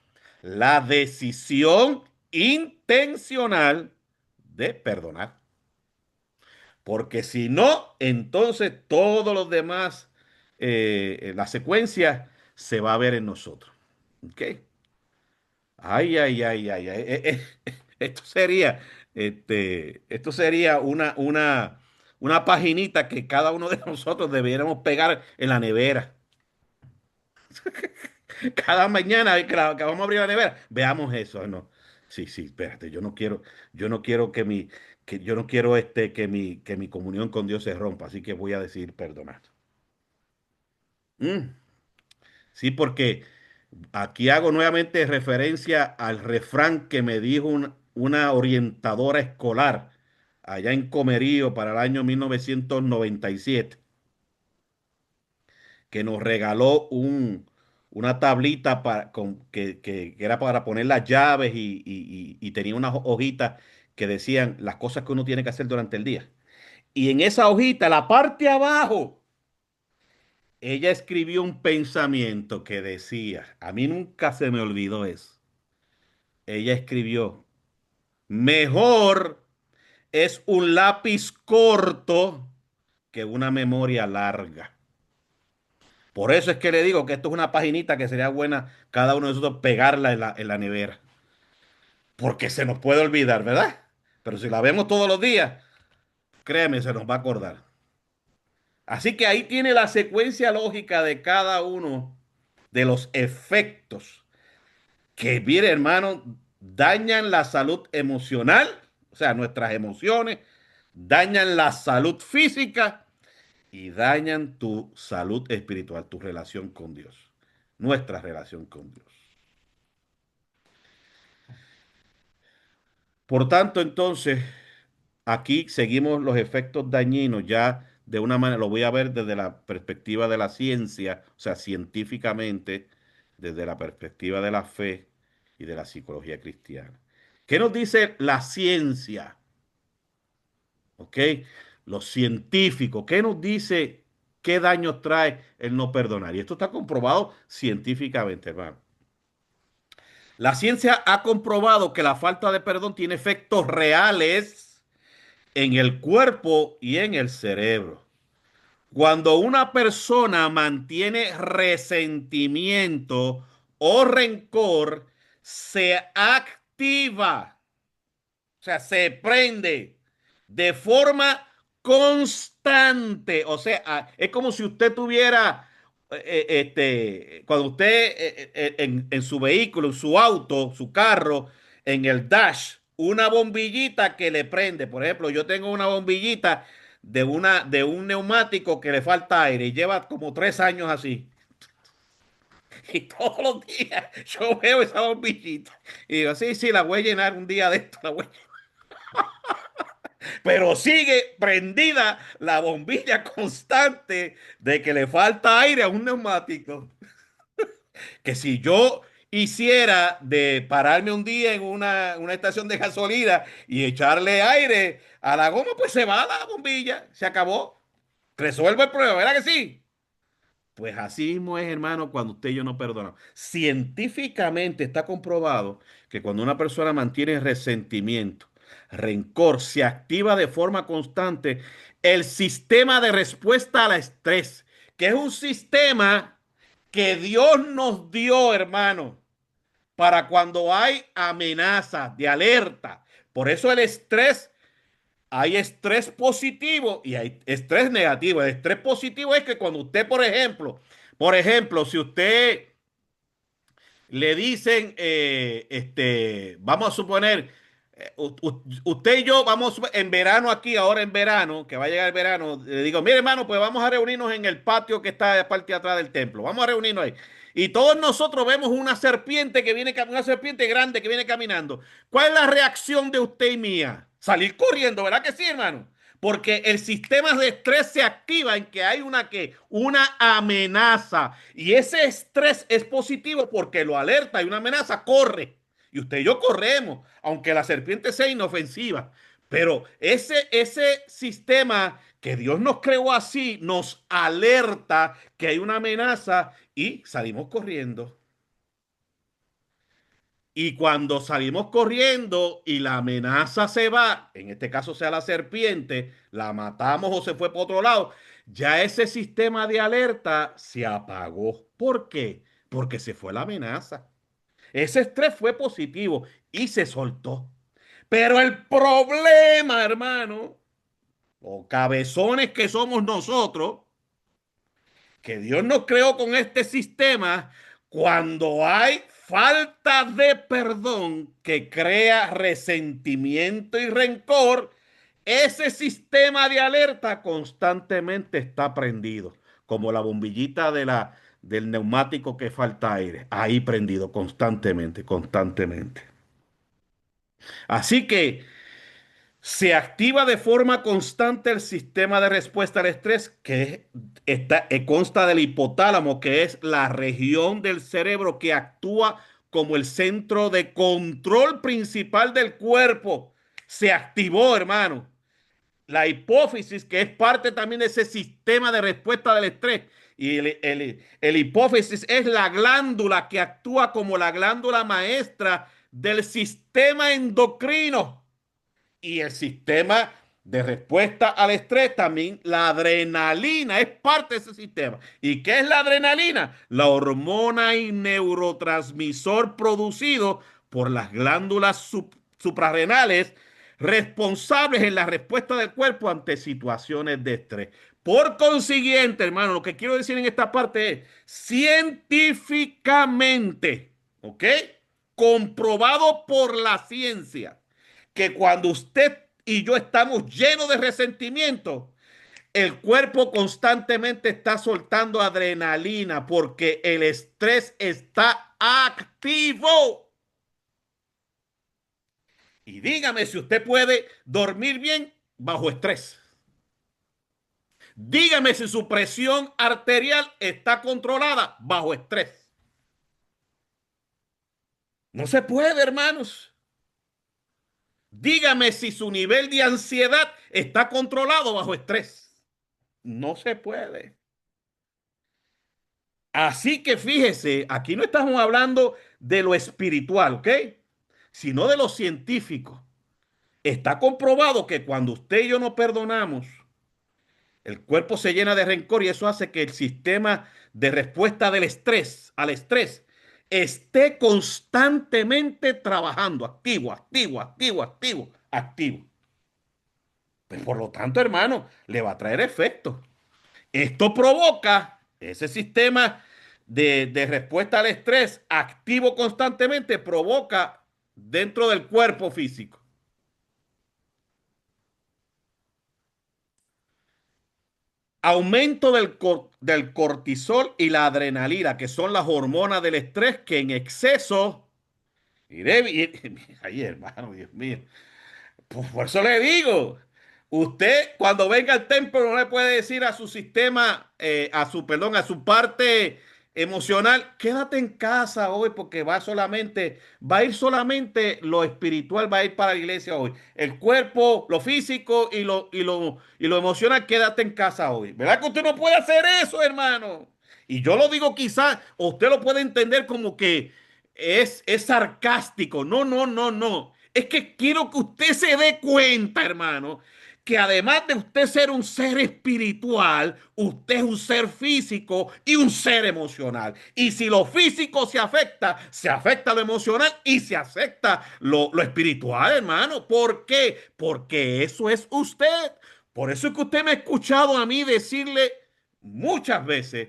la decisión intencional de perdonar. Porque si no, entonces todos los demás, la secuencia se va a ver en nosotros. ¿Ok? Ay, ay, ay, ay, ay. Esto sería una paginita que cada uno de nosotros debiéramos pegar en la nevera. Cada mañana que vamos a abrir la nevera, veamos eso, ¿no? Sí, sí, espérate, yo no quiero que mi comunión con Dios se rompa, así que voy a decidir perdonar. Mm, sí, porque aquí hago nuevamente referencia al refrán que me dijo una orientadora escolar allá en Comerío para el año 1997, que nos regaló una tablita que era para poner las llaves y tenía unas hojitas que decían las cosas que uno tiene que hacer durante el día. Y en esa hojita, la parte de abajo, ella escribió un pensamiento que decía, a mí nunca se me olvidó eso. Ella escribió, mejor es un lápiz corto que una memoria larga. Por eso es que le digo que esto es una paginita que sería buena cada uno de nosotros pegarla en la nevera. Porque se nos puede olvidar, ¿verdad? Pero si la vemos todos los días, créeme, se nos va a acordar. Así que ahí tiene la secuencia lógica de cada uno de los efectos que, mire, hermano, dañan la salud emocional, o sea, nuestras emociones, dañan la salud física y dañan tu salud espiritual, tu relación con Dios, nuestra relación con Dios. Por tanto, entonces, aquí seguimos los efectos dañinos ya de una manera, lo voy a ver desde la perspectiva de la ciencia, o sea, científicamente, desde la perspectiva de la fe y de la psicología cristiana. ¿Qué nos dice la ciencia? ¿Ok? Los científicos, ¿qué nos dice qué daños trae el no perdonar? Y esto está comprobado científicamente, hermano. La ciencia ha comprobado que la falta de perdón tiene efectos reales en el cuerpo y en el cerebro. Cuando una persona mantiene resentimiento o rencor, se activa, o sea, se prende de forma constante. O sea, es como si usted tuviera cuando usted en su vehículo, en su auto, su carro, en el dash, una bombillita que le prende. Por ejemplo, yo tengo una bombillita de un neumático que le falta aire y lleva como 3 años así. Y todos los días yo veo esa bombillita y digo, sí, sí, la voy a llenar un día de esto, pero sigue prendida la bombilla constante de que le falta aire a un neumático. Que si yo hiciera de pararme un día en una estación de gasolina y echarle aire a la goma, pues se va la bombilla, se acabó. Resuelve el problema, ¿verdad que sí? Pues así mismo es, hermano, cuando usted y yo no perdonamos. Científicamente está comprobado que cuando una persona mantiene resentimiento, rencor, se activa de forma constante el sistema de respuesta al estrés, que es un sistema que Dios nos dio, hermano, para cuando hay amenazas de alerta. Por eso el estrés, hay estrés positivo y hay estrés negativo. El estrés positivo es que cuando usted, por ejemplo, si usted le dicen, vamos a suponer, usted y yo vamos en verano aquí, ahora en verano, que va a llegar el verano, le digo, mire hermano, pues vamos a reunirnos en el patio que está de parte de atrás del templo, vamos a reunirnos ahí. Y todos nosotros vemos una serpiente que viene, una serpiente grande que viene caminando. ¿Cuál es la reacción de usted y mía? Salir corriendo, ¿verdad que sí, hermano? Porque el sistema de estrés se activa en que hay una amenaza. Y ese estrés es positivo porque lo alerta. Hay una amenaza, corre. Y usted y yo corremos, aunque la serpiente sea inofensiva. Pero ese sistema que Dios nos creó así nos alerta que hay una amenaza y salimos corriendo. Y cuando salimos corriendo y la amenaza se va, en este caso sea la serpiente, la matamos o se fue para otro lado, ya ese sistema de alerta se apagó. ¿Por qué? Porque se fue la amenaza. Ese estrés fue positivo y se soltó. Pero el problema, hermano, o cabezones que somos nosotros, que Dios nos creó con este sistema cuando hay falta de perdón que crea resentimiento y rencor, ese sistema de alerta constantemente está prendido, como la bombillita del neumático que falta aire, ahí prendido constantemente, constantemente. Así que se activa de forma constante el sistema de respuesta al estrés consta del hipotálamo, que es la región del cerebro que actúa como el centro de control principal del cuerpo. Se activó, hermano. La hipófisis, que es parte también de ese sistema de respuesta del estrés. Y el hipófisis es la glándula que actúa como la glándula maestra del sistema endocrino. Y el sistema de respuesta al estrés, también la adrenalina es parte de ese sistema. ¿Y qué es la adrenalina? La hormona y neurotransmisor producido por las glándulas suprarrenales responsables en la respuesta del cuerpo ante situaciones de estrés. Por consiguiente, hermano, lo que quiero decir en esta parte es científicamente, ¿ok? Comprobado por la ciencia que cuando usted y yo estamos llenos de resentimiento, el cuerpo constantemente está soltando adrenalina porque el estrés está activo. Y dígame si usted puede dormir bien bajo estrés. Dígame si su presión arterial está controlada bajo estrés. No se puede, hermanos. Dígame si su nivel de ansiedad está controlado bajo estrés. No se puede. Así que fíjese, aquí no estamos hablando de lo espiritual, ¿ok? Sino de lo científico. Está comprobado que cuando usted y yo no perdonamos, el cuerpo se llena de rencor y eso hace que el sistema de respuesta al estrés, esté constantemente trabajando, activo, activo, activo, activo, activo. Pues por lo tanto, hermano, le va a traer efectos. Esto provoca, Ese sistema de respuesta al estrés activo constantemente provoca dentro del cuerpo físico aumento del cortisol y la adrenalina, que son las hormonas del estrés que en exceso, ay hermano, Dios mío, por eso le digo, usted cuando venga al templo no le puede decir a su sistema, perdón, a su parte emocional, quédate en casa hoy porque va a ir solamente lo espiritual, va a ir para la iglesia hoy. El cuerpo, lo físico y lo emocional, quédate en casa hoy. ¿Verdad que usted no puede hacer eso, hermano? Y yo lo digo quizás, o usted lo puede entender como que es sarcástico. No, no, no, no. Es que quiero que usted se dé cuenta, hermano, que además de usted ser un ser espiritual, usted es un ser físico y un ser emocional. Y si lo físico se afecta lo emocional y se afecta lo espiritual, hermano. ¿Por qué? Porque eso es usted. Por eso es que usted me ha escuchado a mí decirle muchas veces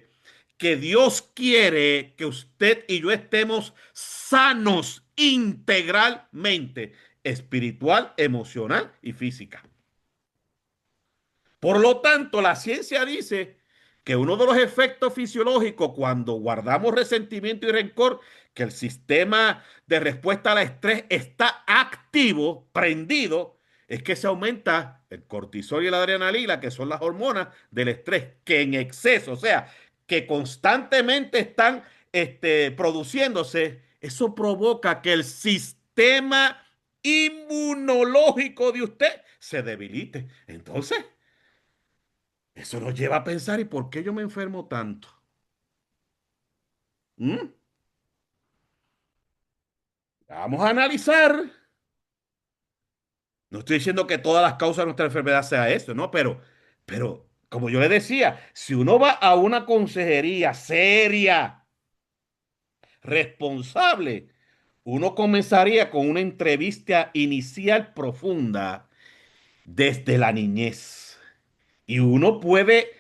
que Dios quiere que usted y yo estemos sanos integralmente, espiritual, emocional y física. Por lo tanto, la ciencia dice que uno de los efectos fisiológicos cuando guardamos resentimiento y rencor, que el sistema de respuesta al estrés está activo, prendido, es que se aumenta el cortisol y la adrenalina, que son las hormonas del estrés, que en exceso, o sea, que constantemente están produciéndose, eso provoca que el sistema inmunológico de usted se debilite. Entonces, eso nos lleva a pensar, ¿y por qué yo me enfermo tanto? ¿Mm? Vamos a analizar. No estoy diciendo que todas las causas de nuestra enfermedad sea eso, ¿no? Pero, como yo le decía, si uno va a una consejería seria, responsable, uno comenzaría con una entrevista inicial profunda desde la niñez. Y uno puede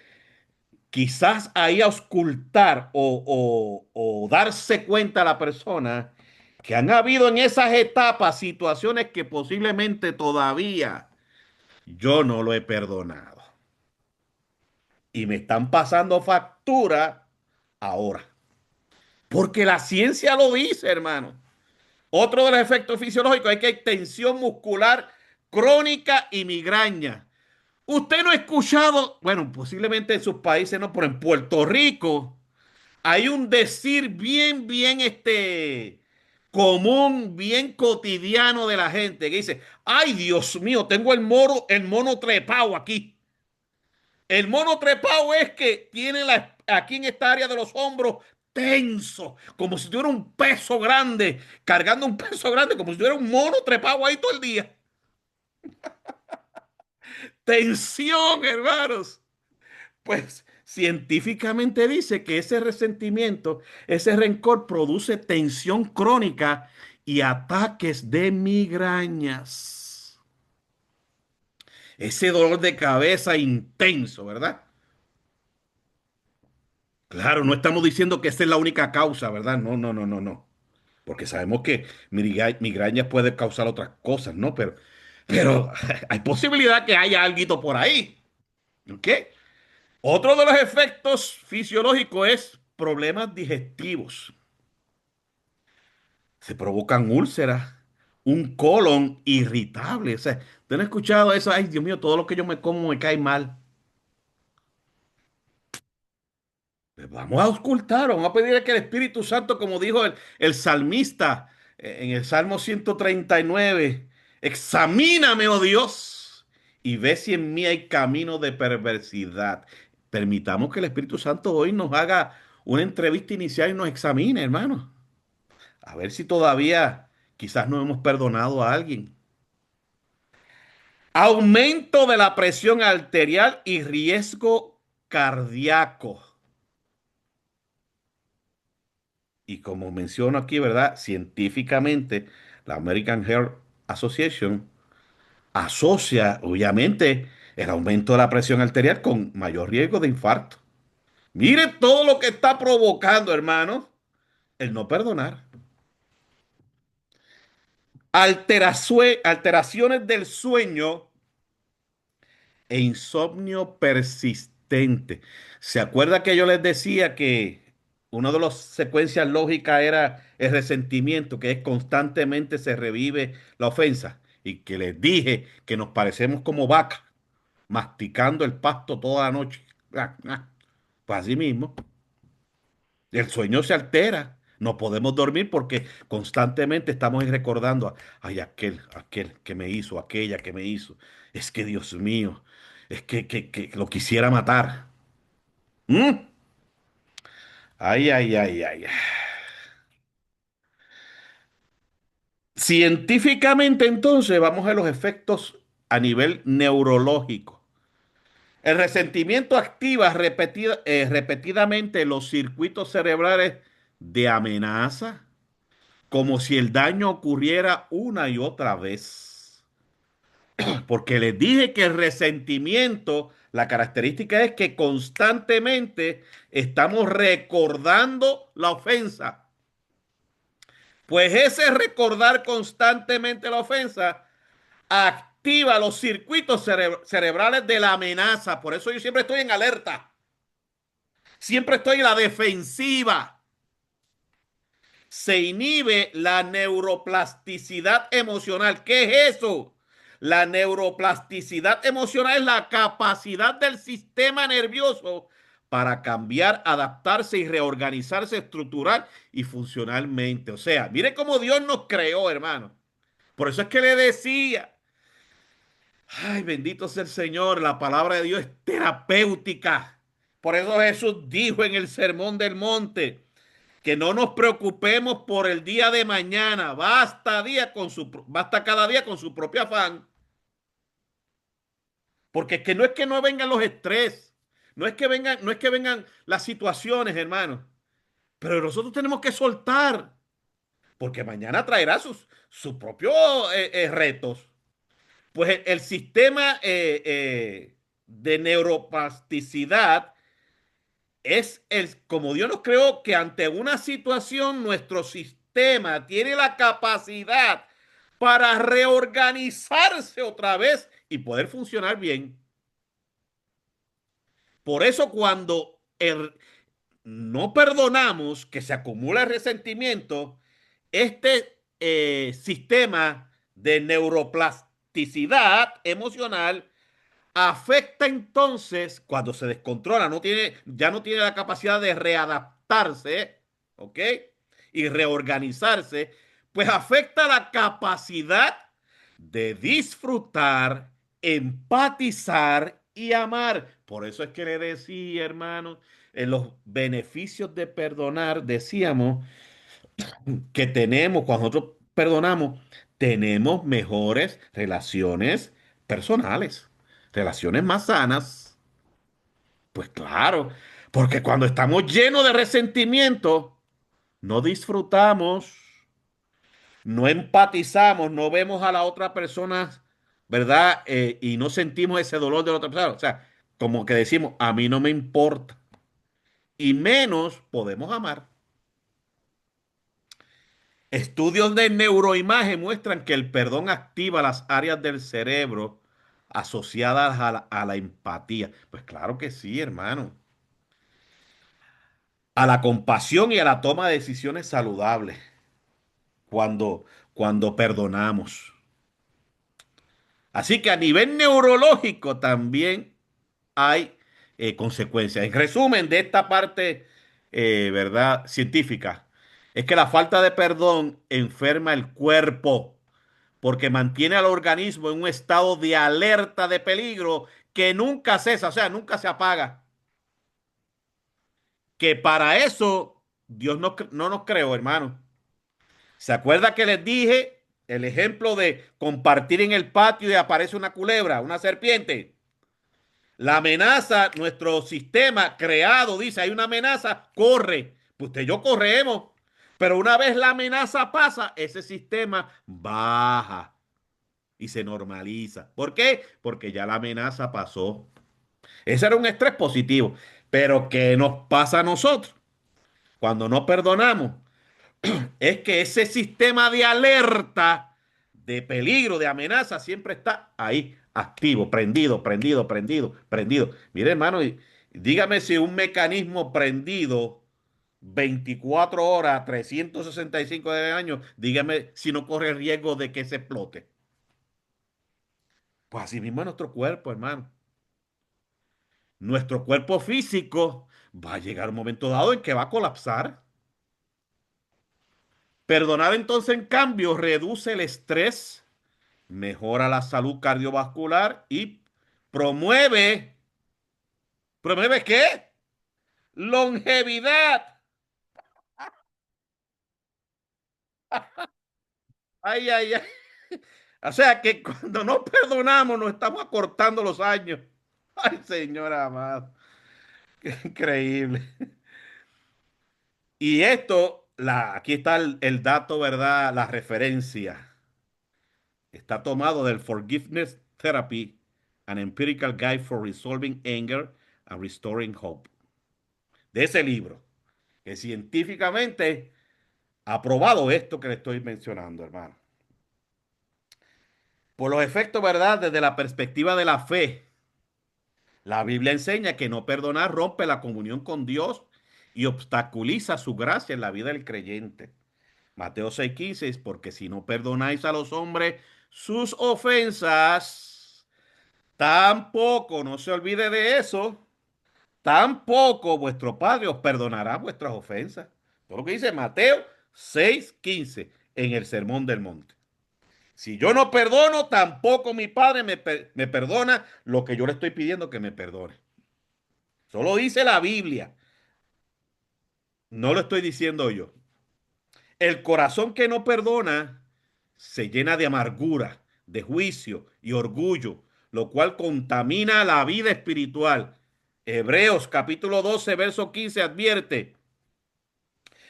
quizás ahí auscultar o darse cuenta a la persona que han habido en esas etapas situaciones que posiblemente todavía yo no lo he perdonado. Y me están pasando factura ahora. Porque la ciencia lo dice, hermano. Otro de los efectos fisiológicos es que hay tensión muscular crónica y migraña. Usted no ha escuchado, bueno, posiblemente en sus países no, pero en Puerto Rico hay un decir bien común, bien cotidiano de la gente que dice, ay Dios mío, tengo el mono trepado aquí. El mono trepado es que tiene aquí en esta área de los hombros tenso, como si tuviera un peso grande, cargando un peso grande, como si tuviera un mono trepado ahí todo el día. Tensión, hermanos. Pues científicamente dice que ese resentimiento, ese rencor produce tensión crónica y ataques de migrañas. Ese dolor de cabeza intenso, ¿verdad? Claro, no estamos diciendo que esa es la única causa, ¿verdad? No, no, no, no, no. Porque sabemos que migrañas puede causar otras cosas, ¿no? Pero hay posibilidad que haya algo por ahí. ¿Ok? Otro de los efectos fisiológicos es problemas digestivos. Se provocan úlceras, un colon irritable. O sea, ¿usted no ha escuchado eso? Ay, Dios mío, todo lo que yo me como me cae mal. Pues vamos a auscultar, vamos a pedir que el Espíritu Santo, como dijo el salmista en el Salmo 139, examíname, oh Dios, y ve si en mí hay camino de perversidad. Permitamos que el Espíritu Santo hoy nos haga una entrevista inicial y nos examine, hermano. A ver si todavía quizás no hemos perdonado a alguien. Aumento de la presión arterial y riesgo cardíaco. Y como menciono aquí, ¿verdad? Científicamente, la American Heart Association asocia, obviamente, el aumento de la presión arterial con mayor riesgo de infarto. Mire todo lo que está provocando, hermano, el no perdonar. Alteraciones del sueño e insomnio persistente. ¿Se acuerda que yo les decía que una de las secuencias lógicas era el resentimiento, que es constantemente se revive la ofensa? Y que les dije que nos parecemos como vacas, masticando el pasto toda la noche. Pues así mismo, el sueño se altera. No podemos dormir porque constantemente estamos recordando, ay, aquel que me hizo, aquella que me hizo. Es que Dios mío, es que lo quisiera matar. ¿Mm? Ay, ay, ay, ay. Científicamente, entonces, vamos a los efectos a nivel neurológico. El resentimiento activa repetidamente los circuitos cerebrales de amenaza, como si el daño ocurriera una y otra vez. Porque les dije que el resentimiento, la característica es que constantemente estamos recordando la ofensa. Pues ese recordar constantemente la ofensa activa los circuitos cerebrales de la amenaza. Por eso yo siempre estoy en alerta. Siempre estoy en la defensiva. Se inhibe la neuroplasticidad emocional. ¿Qué es eso? La neuroplasticidad emocional es la capacidad del sistema nervioso para cambiar, adaptarse y reorganizarse estructural y funcionalmente. O sea, mire cómo Dios nos creó, hermano. Por eso es que le decía, ay, bendito sea el Señor, la palabra de Dios es terapéutica. Por eso Jesús dijo en el Sermón del Monte, que no nos preocupemos por el día de mañana. Basta cada día con su propio afán. Porque es que no es que no vengan los estrés, no es que vengan las situaciones, hermano. Pero nosotros tenemos que soltar, porque mañana traerá sus propios retos. Pues el sistema de neuroplasticidad como Dios nos creó, que ante una situación nuestro sistema tiene la capacidad para reorganizarse otra vez y poder funcionar bien. Por eso no perdonamos, que se acumula el resentimiento, este sistema de neuroplasticidad emocional afecta entonces, cuando se descontrola, ya no tiene la capacidad de readaptarse, ¿ok? Y reorganizarse, pues afecta la capacidad de disfrutar, empatizar y amar. Por eso es que le decía, hermano, en los beneficios de perdonar, decíamos que tenemos, cuando nosotros perdonamos, tenemos mejores relaciones personales, relaciones más sanas. Pues claro, porque cuando estamos llenos de resentimiento, no disfrutamos, no empatizamos, no vemos a la otra persona, ¿verdad? Y no sentimos ese dolor de la otra persona. O sea, como que decimos, a mí no me importa. Y menos podemos amar. Estudios de neuroimagen muestran que el perdón activa las áreas del cerebro asociadas a la empatía. Pues claro que sí, hermano. A la compasión y a la toma de decisiones saludables cuando, cuando perdonamos. Así que a nivel neurológico también hay consecuencias. En resumen de esta parte, ¿verdad? Científica, es que la falta de perdón enferma el cuerpo porque mantiene al organismo en un estado de alerta de peligro que nunca cesa, o sea, nunca se apaga. Que para eso Dios no nos creó, hermano. ¿Se acuerda que les dije el ejemplo de compartir en el patio y aparece una culebra, una serpiente? La amenaza, nuestro sistema creado dice, hay una amenaza, corre. Pues usted y yo corremos. Pero una vez la amenaza pasa, ese sistema baja y se normaliza. ¿Por qué? Porque ya la amenaza pasó. Ese era un estrés positivo. Pero ¿qué nos pasa a nosotros cuando no perdonamos? Es que ese sistema de alerta, de peligro, de amenaza, siempre está ahí, activo, prendido, prendido, prendido, prendido. Mire, hermano, dígame si un mecanismo prendido 24 horas, 365 de años, dígame si no corre el riesgo de que se explote. Pues así mismo es nuestro cuerpo, hermano. Nuestro cuerpo físico va a llegar un momento dado en que va a colapsar. Perdonar entonces, en cambio, reduce el estrés, mejora la salud cardiovascular y promueve, ¿promueve qué? Longevidad. Ay, ay, ay. O sea que cuando no perdonamos nos estamos acortando los años. Ay, señora amada, qué increíble. Y esto, aquí está el dato, ¿verdad? La referencia. Está tomado del Forgiveness Therapy, An Empirical Guide for Resolving Anger and Restoring Hope. De ese libro, que científicamente ha probado esto que le estoy mencionando, hermano. Por los efectos, ¿verdad? Desde la perspectiva de la fe, la Biblia enseña que no perdonar rompe la comunión con Dios y obstaculiza su gracia en la vida del creyente. Mateo 6:15 es porque si no perdonáis a los hombres sus ofensas, tampoco, no se olvide de eso, tampoco vuestro Padre os perdonará vuestras ofensas. Todo lo que dice Mateo 6:15 en el Sermón del Monte. Si yo no perdono, tampoco mi Padre me perdona lo que yo le estoy pidiendo que me perdone. Solo dice la Biblia, no lo estoy diciendo yo. El corazón que no perdona se llena de amargura, de juicio y orgullo, lo cual contamina la vida espiritual. Hebreos capítulo 12, verso 15 advierte,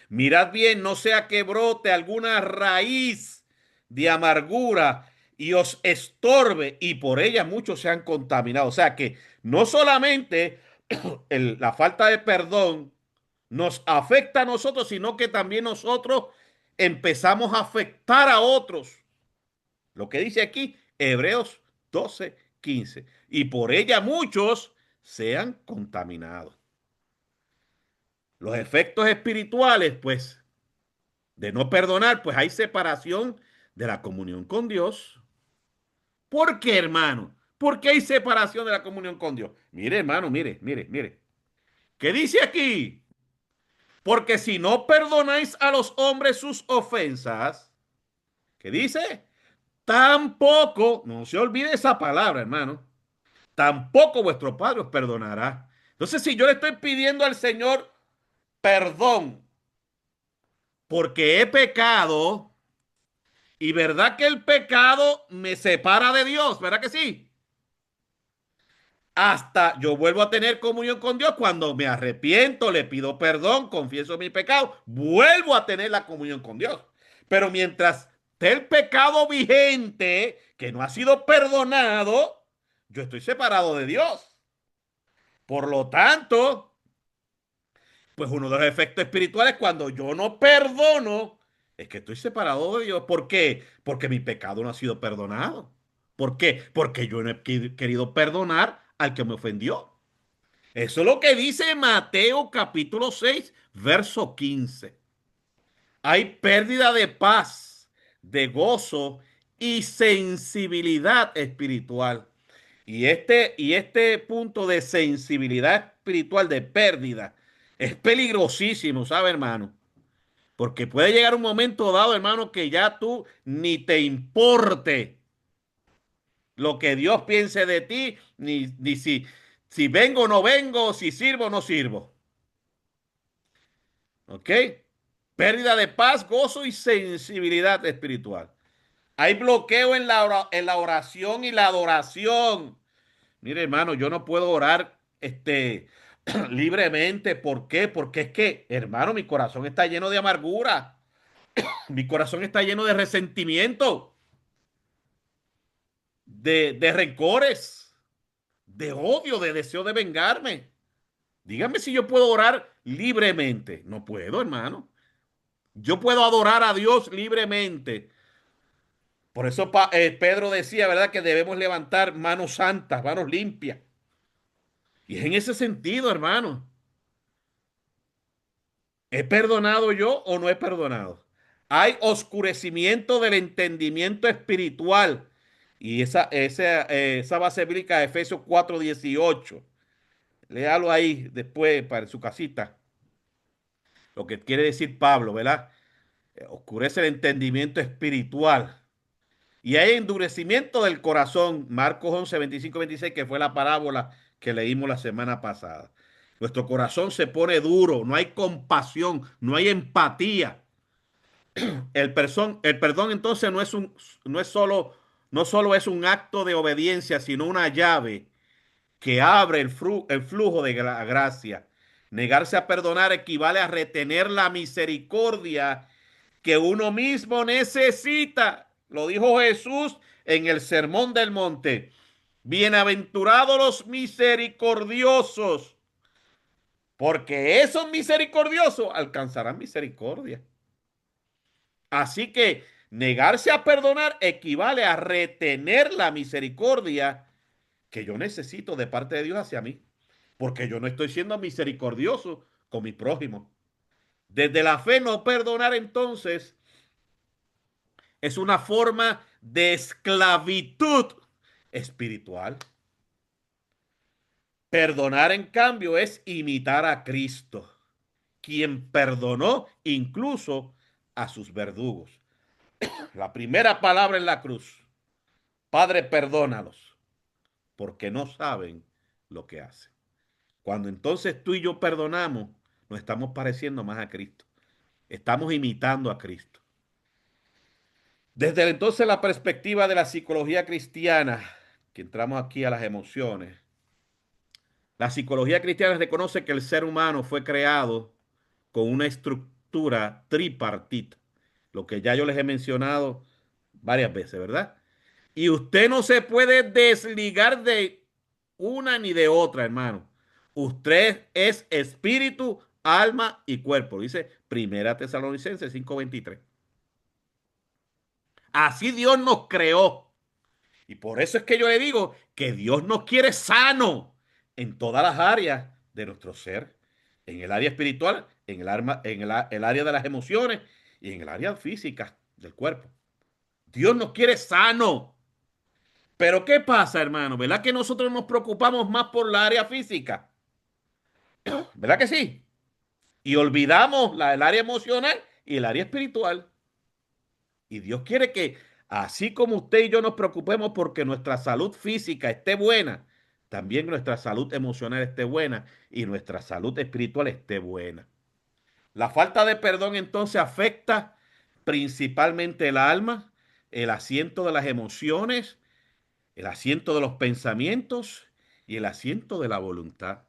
mirad bien, no sea que brote alguna raíz de amargura y os estorbe y por ella muchos se han contaminado. O sea que no solamente la falta de perdón nos afecta a nosotros, sino que también nosotros empezamos a afectar a otros. Lo que dice aquí, Hebreos 12:15. Y por ella muchos sean contaminados. Los efectos espirituales, pues, de no perdonar, pues hay separación de la comunión con Dios. ¿Por qué, hermano? ¿Por qué hay separación de la comunión con Dios? Mire, hermano, mire, mire, mire. ¿Qué dice aquí? Porque si no perdonáis a los hombres sus ofensas, ¿qué dice? Tampoco, no se olvide esa palabra, hermano, tampoco vuestro Padre os perdonará. Entonces, si yo le estoy pidiendo al Señor perdón porque he pecado, y verdad que el pecado me separa de Dios, ¿verdad que sí? Hasta yo vuelvo a tener comunión con Dios cuando me arrepiento, le pido perdón, confieso mi pecado, vuelvo a tener la comunión con Dios. Pero mientras esté el pecado vigente, que no ha sido perdonado, yo estoy separado de Dios. Por lo tanto, pues uno de los efectos espirituales cuando yo no perdono es que estoy separado de Dios. ¿Por qué? Porque mi pecado no ha sido perdonado. ¿Por qué? Porque yo no he querido perdonar al que me ofendió. Eso es lo que dice Mateo capítulo 6, verso 15. Hay pérdida de paz, de gozo y sensibilidad espiritual. Y este punto de sensibilidad espiritual, de pérdida, es peligrosísimo, ¿sabe, hermano? Porque puede llegar un momento dado, hermano, que ya tú ni te importe lo que Dios piense de ti, ni si vengo o no vengo, si sirvo o no sirvo. ¿Ok? Pérdida de paz, gozo y sensibilidad espiritual. Hay bloqueo en la oración y la adoración. Mire, hermano, yo no puedo orar libremente. ¿Por qué? Porque es que, hermano, mi corazón está lleno de amargura. Mi corazón está lleno de resentimiento, de rencores, de odio, de deseo de vengarme. Dígame si yo puedo orar libremente. No puedo, hermano. Yo puedo adorar a Dios libremente. Por eso Pedro decía, ¿verdad? Que debemos levantar manos santas, manos limpias. Y es en ese sentido, hermano. ¿He perdonado yo o no he perdonado? Hay oscurecimiento del entendimiento espiritual. Y esa base bíblica de Efesios 4:18. Léalo ahí después para su casita. Lo que quiere decir Pablo, ¿verdad? Oscurece el entendimiento espiritual. Y hay endurecimiento del corazón. Marcos 11:25-26, que fue la parábola que leímos la semana pasada. Nuestro corazón se pone duro, no hay compasión, no hay empatía. El perdón entonces no es solo, no solo es un acto de obediencia, sino una llave que abre el flujo de la gracia. Negarse a perdonar equivale a retener la misericordia que uno mismo necesita. Lo dijo Jesús en el Sermón del Monte. Bienaventurados los misericordiosos, porque esos misericordiosos alcanzarán misericordia. Así que negarse a perdonar equivale a retener la misericordia que yo necesito de parte de Dios hacia mí, porque yo no estoy siendo misericordioso con mi prójimo. Desde la fe no perdonar entonces es una forma de esclavitud espiritual. Perdonar, en cambio, es imitar a Cristo, quien perdonó incluso a sus verdugos. La primera palabra en la cruz: Padre, perdónalos, porque no saben lo que hacen. Cuando entonces tú y yo perdonamos, nos estamos pareciendo más a Cristo. Estamos imitando a Cristo. Desde entonces la perspectiva de la psicología cristiana, que entramos aquí a las emociones, la psicología cristiana reconoce que el ser humano fue creado con una estructura tripartita, lo que ya yo les he mencionado varias veces, ¿verdad? Y usted no se puede desligar de una ni de otra, hermano. Usted es espíritu, alma y cuerpo. Dice Primera Tesalonicenses 5:23. Así Dios nos creó. Y por eso es que yo le digo que Dios nos quiere sano en todas las áreas de nuestro ser. En el área espiritual, el área de las emociones y en el área física del cuerpo. Dios nos quiere sano. Pero ¿qué pasa, hermano? ¿Verdad que nosotros nos preocupamos más por la área física? ¿Verdad que sí? Y olvidamos el área emocional y el área espiritual. Y Dios quiere que, así como usted y yo nos preocupemos porque nuestra salud física esté buena, también nuestra salud emocional esté buena y nuestra salud espiritual esté buena. La falta de perdón entonces afecta principalmente el alma, el asiento de las emociones, el asiento de los pensamientos y el asiento de la voluntad.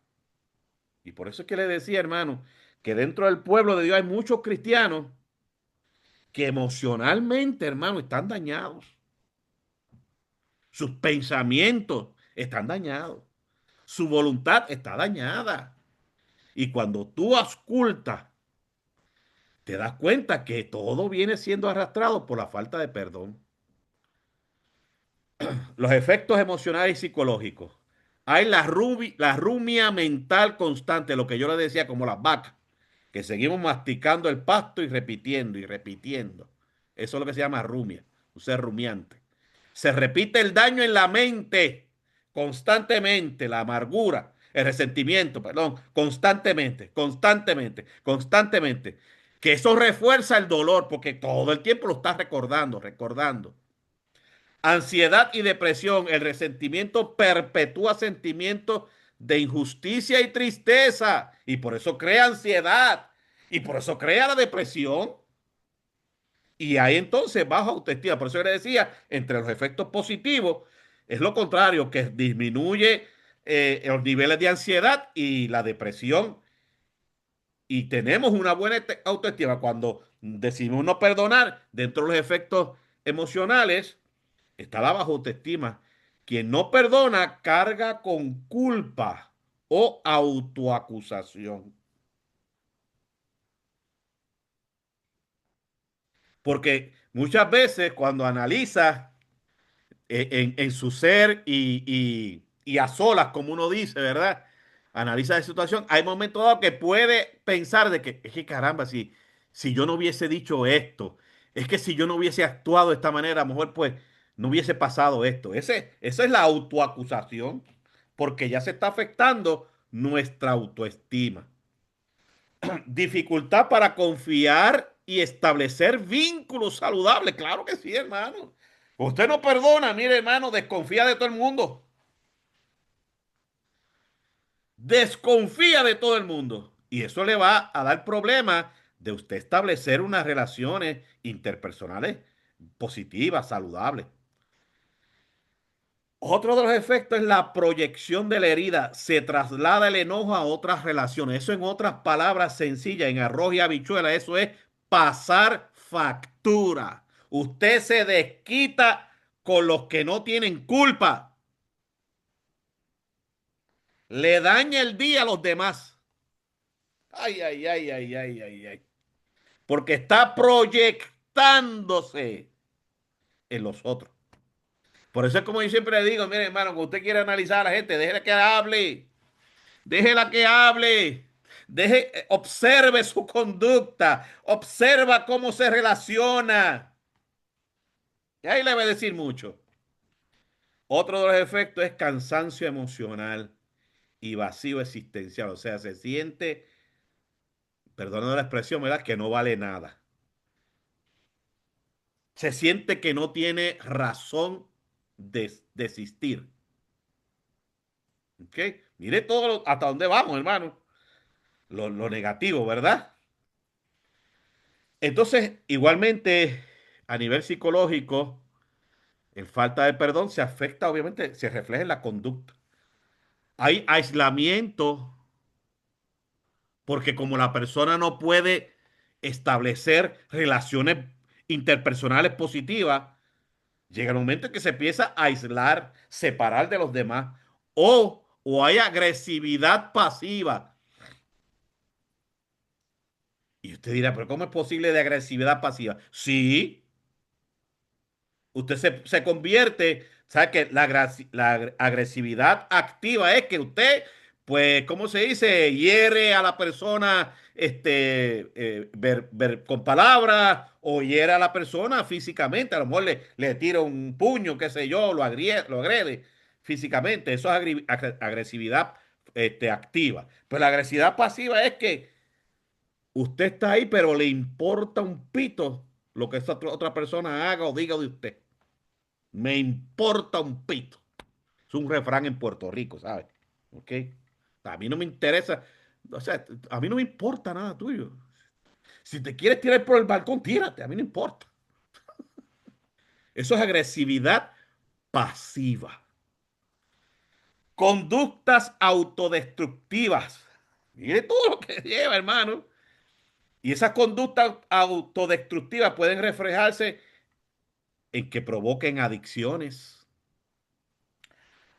Y por eso es que le decía, hermano, que dentro del pueblo de Dios hay muchos cristianos que emocionalmente, hermano, están dañados. Sus pensamientos están dañados. Su voluntad está dañada. Y cuando tú auscultas, te das cuenta que todo viene siendo arrastrado por la falta de perdón. Los efectos emocionales y psicológicos. Hay la rumia mental constante, lo que yo le decía como las vacas, que seguimos masticando el pasto y repitiendo y repitiendo. Eso es lo que se llama rumia, un ser rumiante. Se repite el daño en la mente constantemente, la amargura, el resentimiento, perdón, constantemente, constantemente, constantemente. Que eso refuerza el dolor porque todo el tiempo lo estás recordando, recordando. Ansiedad y depresión, el resentimiento perpetúa sentimientos de injusticia y tristeza y por eso crea ansiedad y por eso crea la depresión. Y hay entonces baja autoestima. Por eso yo le decía, entre los efectos positivos, es lo contrario, que disminuye los niveles de ansiedad y la depresión. Y tenemos una buena autoestima cuando decidimos no perdonar. Dentro de los efectos emocionales está la baja autoestima. Quien no perdona carga con culpa. o autoacusación. Porque muchas veces cuando analizas en su ser y a solas, como uno dice, ¿verdad? Analiza la situación. Hay momentos dados que puede pensar de que, es que caramba, si yo no hubiese dicho esto, es que si yo no hubiese actuado de esta manera, a lo mejor pues no hubiese pasado esto. Esa es la autoacusación, porque ya se está afectando nuestra autoestima. Dificultad para confiar y establecer vínculos saludables. Claro que sí, hermano. Usted no perdona, mire, hermano, desconfía de todo el mundo. Desconfía de todo el mundo. Y eso le va a dar problemas de usted establecer unas relaciones interpersonales positivas, saludables. Otro de los efectos es la proyección de la herida. Se traslada el enojo a otras relaciones. Eso en otras palabras sencillas, en arroz y habichuela, eso es pasar factura. Usted se desquita con los que no tienen culpa. Le daña el día a los demás. Ay, ay, ay, ay, ay, ay, ay. Porque está proyectándose en los otros. Por eso es como yo siempre le digo, mire hermano, cuando usted quiere analizar a la gente, déjela que hable. Déjela que hable. Observe su conducta. Observa cómo se relaciona. Y ahí le voy a decir mucho. Otro de los efectos es cansancio emocional y vacío existencial. O sea, se siente, perdonando la expresión, ¿verdad? Que no vale nada. Se siente que no tiene razón de existir. ¿Ok? Mire hasta dónde vamos, hermano. Lo negativo, ¿verdad? Entonces, igualmente, a nivel psicológico, en falta de perdón se afecta, obviamente, se refleja en la conducta. Hay aislamiento porque como la persona no puede establecer relaciones interpersonales positivas, llega el momento en que se empieza a aislar, separar de los demás, o hay agresividad pasiva. Y usted dirá, pero ¿cómo es posible de agresividad pasiva? Sí, usted se convierte, ¿sabe que la agresividad activa es que usted, pues, ¿cómo se dice? Hiere a la persona con palabras o hiere a la persona físicamente. A lo mejor le tira un puño, qué sé yo, lo agrede físicamente. Eso es agresividad activa. Pues la agresividad pasiva es que usted está ahí, pero le importa un pito lo que esa otra persona haga o diga de usted. Me importa un pito. Es un refrán en Puerto Rico, ¿sabes? ¿Ok? A mí no me interesa, o sea, a mí no me importa nada tuyo. Si te quieres tirar por el balcón, tírate, a mí no importa. Eso es agresividad pasiva. Conductas autodestructivas. Mire todo lo que lleva, hermano. Y esas conductas autodestructivas pueden reflejarse en que provoquen adicciones.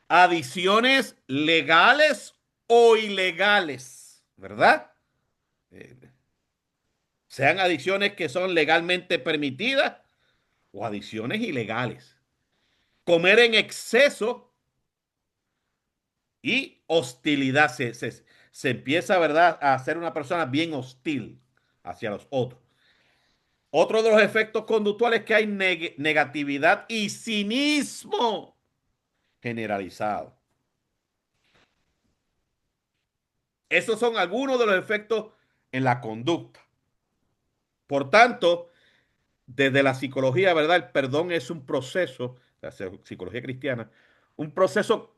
Adicciones legales o ilegales, ¿verdad? Eh, Sean adicciones que son legalmente permitidas o adicciones ilegales. Comer en exceso y hostilidad. Se empieza, ¿verdad?, a ser una persona bien hostil hacia los otros. Otro de los efectos conductuales es que hay negatividad y cinismo generalizado. Esos son algunos de los efectos en la conducta. Por tanto, desde la psicología, ¿verdad? El perdón es un proceso, la psicología cristiana, un proceso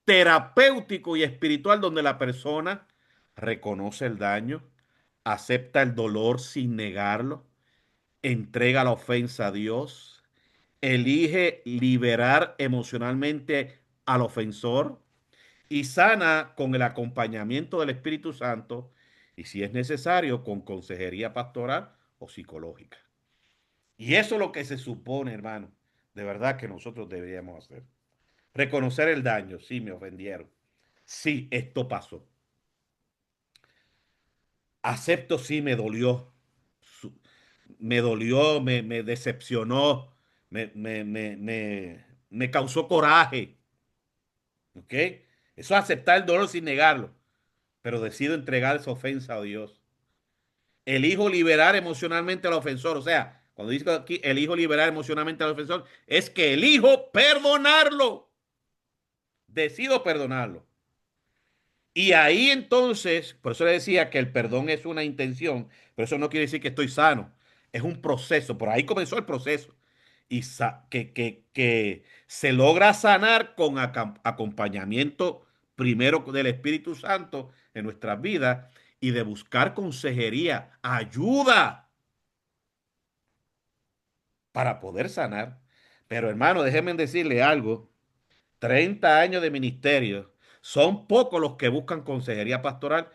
terapéutico y espiritual donde la persona reconoce el daño, acepta el dolor sin negarlo, entrega la ofensa a Dios, elige liberar emocionalmente al ofensor y sana con el acompañamiento del Espíritu Santo y si es necesario con consejería pastoral o psicológica. Y eso es lo que se supone, hermano, de verdad que nosotros deberíamos hacer. Reconocer el daño, sí, me ofendieron. sí, esto pasó. Acepto, sí, me dolió. Su- Me dolió, me decepcionó, me causó coraje. ¿Ok? Eso es aceptar el dolor sin negarlo, pero decido entregar esa ofensa a Dios. Elijo liberar emocionalmente al ofensor. O sea, cuando dice aquí, elijo liberar emocionalmente al ofensor, es que elijo perdonarlo. Decido perdonarlo. Y ahí entonces, por eso le decía que el perdón es una intención, pero eso no quiere decir que estoy sano. Es un proceso. Por ahí comenzó el proceso. Y que se logra sanar con acompañamiento primero del Espíritu Santo en nuestras vidas y de buscar consejería, ayuda para poder sanar. Pero hermano, déjenme decirle algo. 30 años de ministerio. Son pocos los que buscan consejería pastoral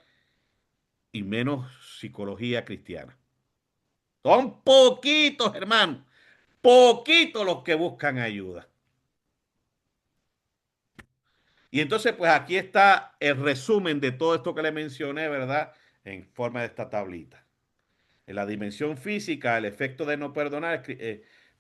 y menos psicología cristiana. Son poquitos, hermano. Poquitos los que buscan ayuda. Y entonces, pues aquí está el resumen de todo esto que le mencioné, ¿verdad? En forma de esta tablita. En la dimensión física, el efecto de no perdonar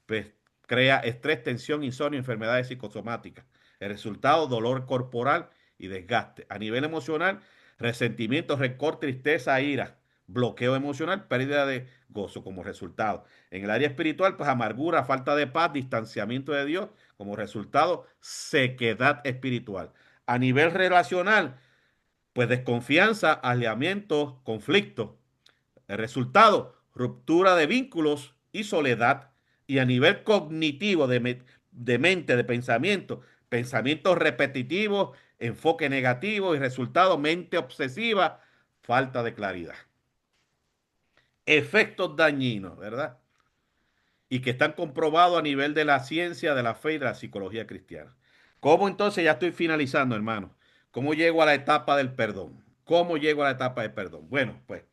pues, crea estrés, tensión, insomnio, enfermedades psicosomáticas. El resultado, dolor corporal y desgaste. A nivel emocional, resentimiento, rencor, tristeza, ira, bloqueo emocional, pérdida de gozo como resultado. En el área espiritual, pues amargura, falta de paz, distanciamiento de Dios, como resultado, sequedad espiritual. A nivel relacional, pues desconfianza, aislamiento, conflicto. El resultado, ruptura de vínculos y soledad. Y a nivel cognitivo de mente, de pensamiento, pensamientos repetitivos, enfoque negativo y resultado, mente obsesiva, falta de claridad. Efectos dañinos, ¿verdad? Y que están comprobados a nivel de la ciencia, de la fe y de la psicología cristiana. ¿Cómo entonces, ya estoy finalizando, hermano? ¿Cómo llego a la etapa del perdón? ¿Cómo llego a la etapa del perdón? Bueno, pues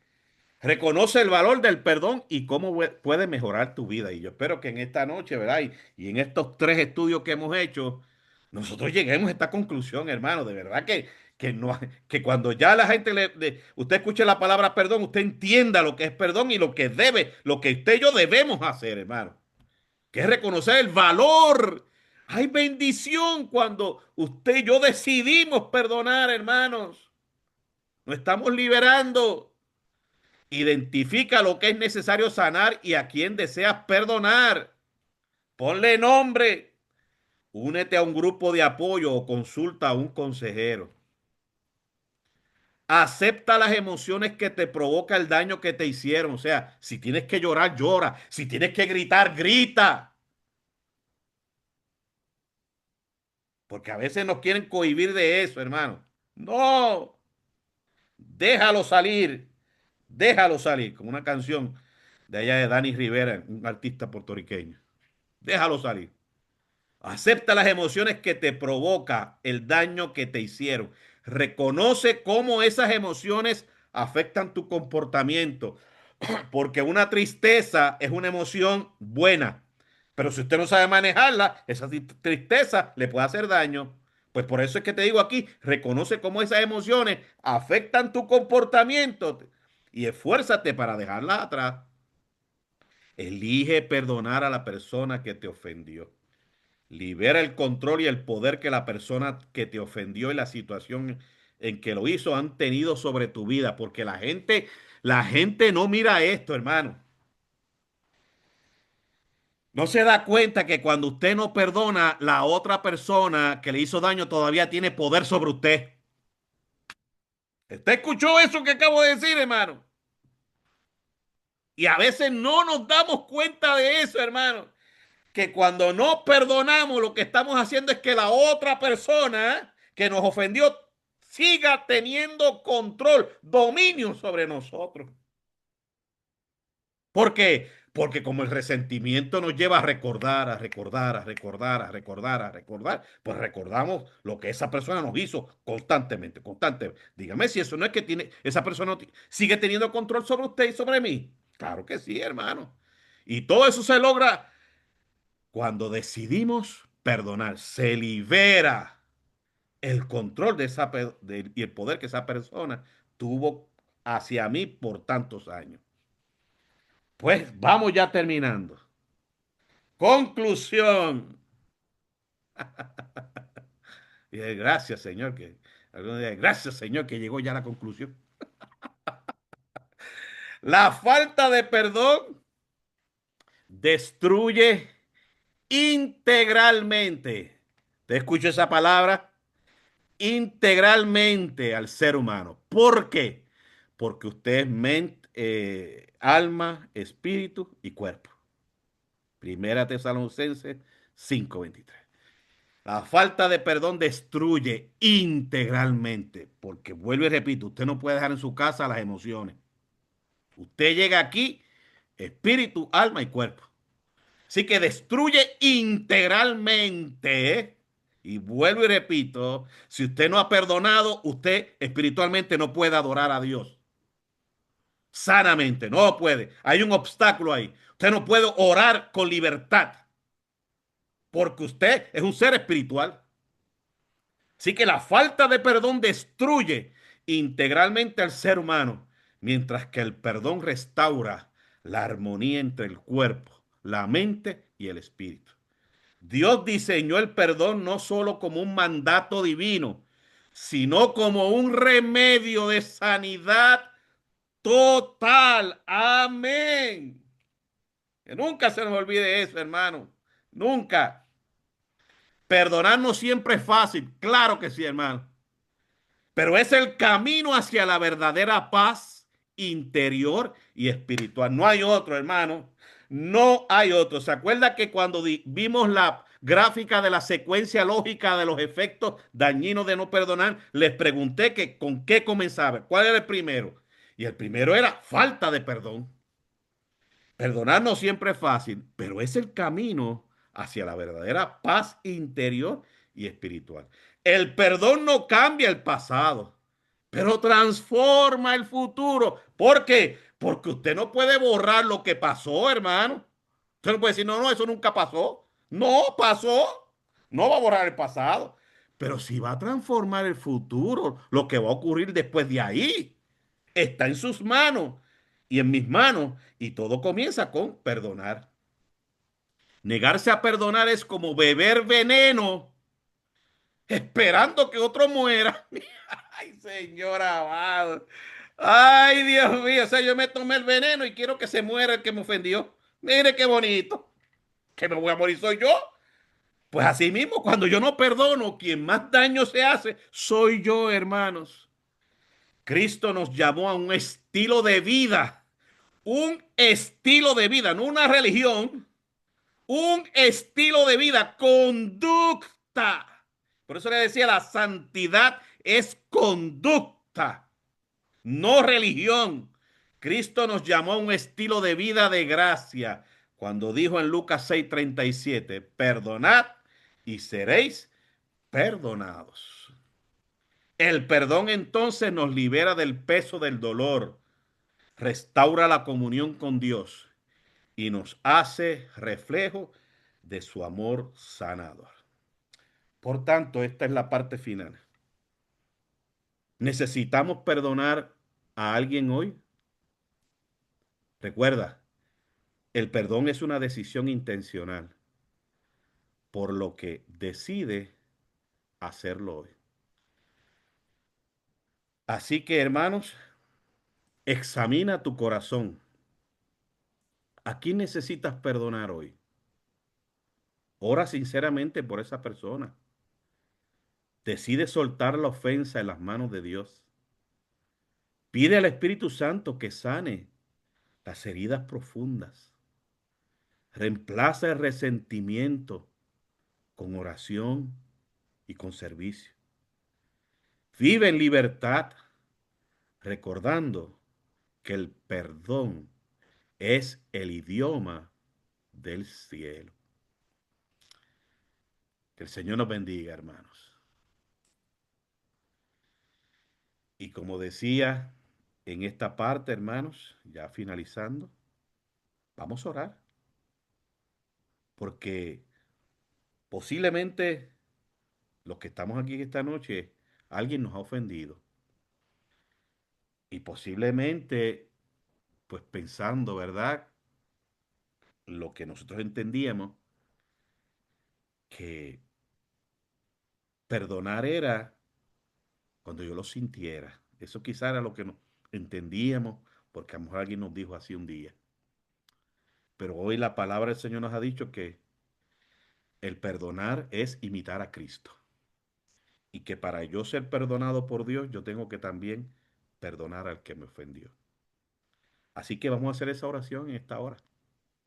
reconoce el valor del perdón y cómo puede mejorar tu vida. Y yo espero que en esta noche, ¿verdad? Y en estos 3 estudios que hemos hecho, nosotros lleguemos a esta conclusión, hermano. De verdad no, que cuando ya la gente usted escuche la palabra perdón, usted entienda lo que es perdón y lo que debe, lo que usted y yo debemos hacer, hermano. Que es reconocer el valor. Hay bendición cuando usted y yo decidimos perdonar, hermanos. Nos estamos liberando. Identifica lo que es necesario sanar y a quién deseas perdonar. Ponle nombre. Únete a un grupo de apoyo o consulta a un consejero. Acepta las emociones que te provoca el daño que te hicieron. O sea, si tienes que llorar, llora. Si tienes que gritar, grita. Porque a veces nos quieren cohibir de eso, hermano. No, déjalo salir. Déjalo salir. Como una canción de allá de Dani Rivera, un artista puertorriqueño. Déjalo salir. Acepta las emociones que te provoca el daño que te hicieron. Reconoce cómo esas emociones afectan tu comportamiento, porque una tristeza es una emoción buena, pero si usted no sabe manejarla, esa tristeza le puede hacer daño. Pues por eso es que te digo aquí, reconoce cómo esas emociones afectan tu comportamiento y esfuérzate para dejarlas atrás. Elige perdonar a la persona que te ofendió. Libera el control y el poder que la persona que te ofendió y la situación en que lo hizo han tenido sobre tu vida, porque la gente no mira esto, hermano. No se da cuenta que cuando usted no perdona, la otra persona que le hizo daño todavía tiene poder sobre usted. ¿Usted escuchó eso que acabo de decir, hermano? Y a veces no nos damos cuenta de eso, hermano. Que cuando no perdonamos, lo que estamos haciendo es que la otra persona que nos ofendió siga teniendo control, dominio sobre nosotros. ¿Por qué? Porque como el resentimiento nos lleva a recordar, a recordar, a recordar, a recordar, a recordar, pues recordamos lo que esa persona nos hizo constantemente, constantemente. Dígame si eso no es que esa persona sigue teniendo control sobre usted y sobre mí. Claro que sí, hermano. Y todo eso se logra cuando decidimos perdonar, se libera. el control de y el poder que esa persona tuvo hacia mí por tantos años. Pues vamos ya terminando. Conclusión. Y gracias, Señor, que gracias, Señor, que llegó ya a la conclusión. La falta de perdón destruye integralmente. ¿Te escucho esa palabra? Integralmente al ser humano. ¿Por qué? Porque usted es mente, alma, espíritu y cuerpo. Primera Tesalonicenses 5:23. La falta de perdón destruye integralmente, porque vuelvo y repito, usted no puede dejar en su casa las emociones. Usted llega aquí, espíritu, alma y cuerpo. Así que destruye integralmente. Y vuelvo y repito, si usted no ha perdonado, usted espiritualmente no puede adorar a Dios. Sanamente, no puede. Hay un obstáculo ahí. Usted no puede orar con libertad, porque usted es un ser espiritual. Así que la falta de perdón destruye integralmente al ser humano, mientras que el perdón restaura la armonía entre el cuerpo, la mente y el espíritu. Dios diseñó el perdón no solo como un mandato divino, sino como un remedio de sanidad total. Amén. Que nunca se nos olvide eso, hermano. Nunca. Perdonar no siempre es fácil. Claro que sí, hermano. Pero es el camino hacia la verdadera paz interior y espiritual. No hay otro, hermano. No hay otro. ¿Se acuerda que cuando vimos la gráfica de la secuencia lógica de los efectos dañinos de no perdonar, les pregunté que con qué comenzaba? ¿Cuál era el primero? Y el primero era falta de perdón. Perdonar no siempre es fácil, pero es el camino hacia la verdadera paz interior y espiritual. El perdón no cambia el pasado, pero transforma el futuro. ¿Por qué? Porque usted no puede borrar lo que pasó, hermano. Usted no puede decir, no, no, eso nunca pasó. No pasó. No va a borrar el pasado, pero sí va a transformar el futuro, lo que va a ocurrir después de ahí está en sus manos y en mis manos. Y todo comienza con perdonar. Negarse a perdonar es como beber veneno esperando que otro muera. Ay, señor amado. Ay, Dios mío. O sea, yo me tomé el veneno y quiero que se muera el que me ofendió. Mire qué bonito. Que me voy a morir soy yo. Pues así mismo, cuando yo no perdono, quien más daño se hace soy yo, hermanos. Cristo nos llamó a un estilo de vida, un estilo de vida, no una religión, un estilo de vida, conducta. Por eso le decía, la santidad es conducta, no religión. Cristo nos llamó a un estilo de vida de gracia cuando dijo en Lucas 6:37, perdonad y seréis perdonados. El perdón entonces nos libera del peso del dolor, restaura la comunión con Dios y nos hace reflejo de su amor sanador. Por tanto, esta es la parte final. ¿Necesitamos perdonar a alguien hoy? Recuerda, el perdón es una decisión intencional, por lo que decide hacerlo hoy. Así que, hermanos, examina tu corazón. ¿A quién necesitas perdonar hoy? Ora sinceramente por esa persona. Decide soltar la ofensa en las manos de Dios. Pide al Espíritu Santo que sane las heridas profundas. Reemplaza el resentimiento con oración y con servicio. Vive en libertad, recordando que el perdón es el idioma del cielo. Que el Señor nos bendiga, hermanos. Y como decía en esta parte, hermanos, ya finalizando, vamos a orar, porque posiblemente los que estamos aquí esta noche, alguien nos ha ofendido y posiblemente, pues pensando, ¿verdad? Lo que nosotros entendíamos que perdonar era cuando yo lo sintiera. Eso quizá era lo que no entendíamos, porque a lo mejor alguien nos dijo así un día. Pero hoy la palabra del Señor nos ha dicho que el perdonar es imitar a Cristo. Y que para yo ser perdonado por Dios, yo tengo que también perdonar al que me ofendió. Así que vamos a hacer esa oración en esta hora.